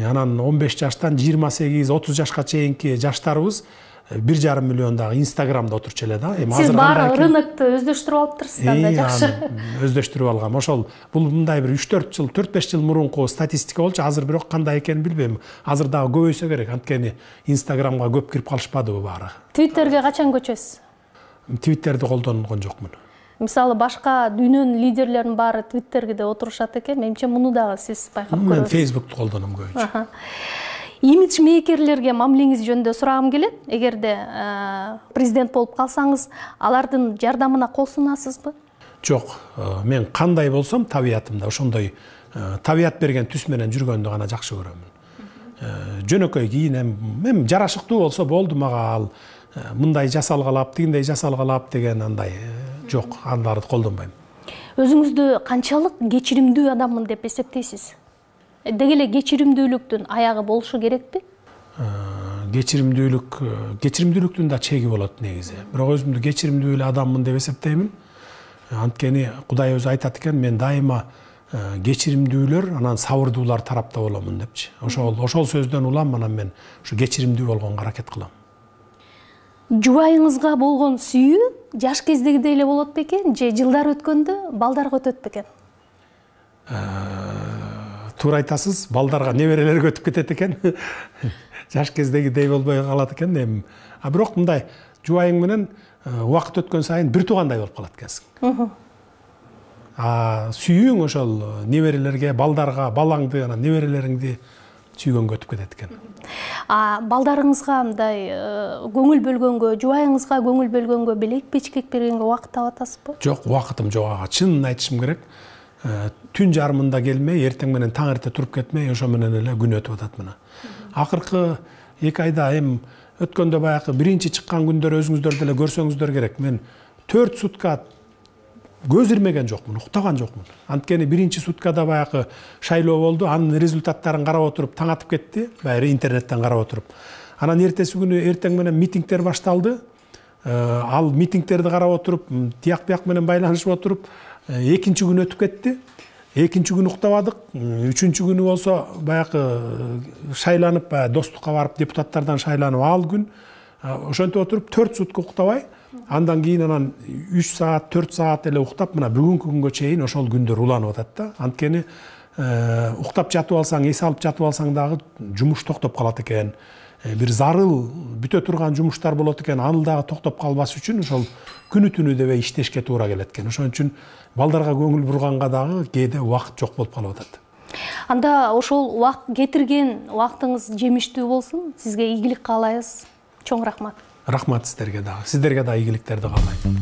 Анан 15 жаштан 28-30 жашка чейинки жаштарыбыз 1,5 миллиондагы Инстаграмда отурчу эле да. Сиз баары рынокту өздөштүрүп алыптырсыз да, жакшы. Өздөштүрүп алгам. Ошол бул мындай бир 3-4 жыл, 4-5 жыл мурунку статистика болчу. Азыр бирок кандай экенин билбейм. Азыр дагы көбөйсө керек. Анткени Инстаграмга көп кирип калышпадыбы баары. Твиттерге качан көчөсүз? Твиттерди колдонгон жокмун. Мисалы башка дүйнөнүн лидерлеринин баары Твиттерге отурушат экен. Менимче муну дагы сиз байкап көрөсүз. Мен Facebook'tu колдоном көбүнчө. Имидж мейкерлерге мамилеңиз жөнүндө сурагым келет. Эгерде президент болуп калсаңыз, алардын жардамына кол сунасызбы? Жок, мен кандай болсом табиятымда ошондой табият берген түс менен жүргөндү гана жакшы көрөмүн. Жөнөкөй кийинем, мен жарашыктуу болсо болду, мага ал мындай жасалгалап, тигиндей жасалгалап деген андай жок, андарды колдонбойм. Өзүңүздү канчалык кечиримдүү адаммын деп эсептейсиз? Деги эле кечиримдүүлүктүн аягы болушу керекпи? Кечиримдүүлүктүн да чеги болот негизи. Бирок өзүмдү кечиримдүү эле адаммын деп эсептеймин. Анткени Кудай өзү айтат экен, мен дайыма кечиримдүүлөр, анан сабырдуулар тарапта боломун депчи. Ошол сөздөн улам анан мен ушу кечиримдүү болгонго аракет кылам. Жубайыңызга болгон сүйүү жаш кездегидей эле болот бекен, же жылдар өткөндө балдарга өтөт бекен? Туура айтасыз, балдарга неберелерге өтүп кетет экен. Жаш кездегидей болбой калат экен. Бирок мындай жубайың менен убакыт өткөн сайын бир туугандай болуп калат экенсиң. Сүйүүң ошол неберелерге, балдарга, балаңды, анан неберелериңди сүйгөнгө өтүп кетет экен. Балдарыңызга мындай көңүл бөлгөнгө, жубайыңызга көңүл бөлгөнгө, белек бечкек бергенге убакыт таап атасызбы? Жок, убакытым жок ага. Чынын айтышым керек. Түн жарымында келмей, эртең менен таң эрте туруп кетмей, ошо менен эле күн өтүп атат мына. Акыркы 2 айда өткөндө баягы биринчи чыккан күндөр өзүңүздөр деле көрсөңүздөр керек. Мен 4 сутка көз ирмеген жокмун, уктаган жокмун. Анткени биринчи суткада баягы шайлоо болду, анын результаттарын карап отуруп таң атып кетти, баягы интернеттен карап отуруп. Анан эртеси күнү эртең менен митингдер башталды. Ал митингдерди карап отуруп, тияк бияк менен байланышып отуруп, экинчи күн өтүп кетти. Экинчи күн уктабадык. Үчүнчү күнү болсо баягы шайланып, достукка барып депутаттардан шайланып ал күн. Ошентип отуруп 4 сутка уктабай, андан кийин анан 3 саат, 4 саат эле уктап, мына бүгүнкү күнгө чейин ошол күндөр уланып атат да. Анткени уктап жатып алсаң, эс алып жатып алсаң дагы жумуш токтоп калат экен. Бир зарыл бүтө турган жумуштар болот экен, аны дагы токтоп калбас үчүн ошол күнү түнү дебей иштешке туура келет экен. Ошон үчүн балдарга көңүл бурганга дагы кээде убакыт жок болуп калып атат. Анда ошол кетирген убактыңыз жемиштүү болсун. Сизге ийгилик каалайбыз. Чоң рахмат. Рахмат сиздерге дагы. Сиздерге дагы ийгиликтерди каалайм.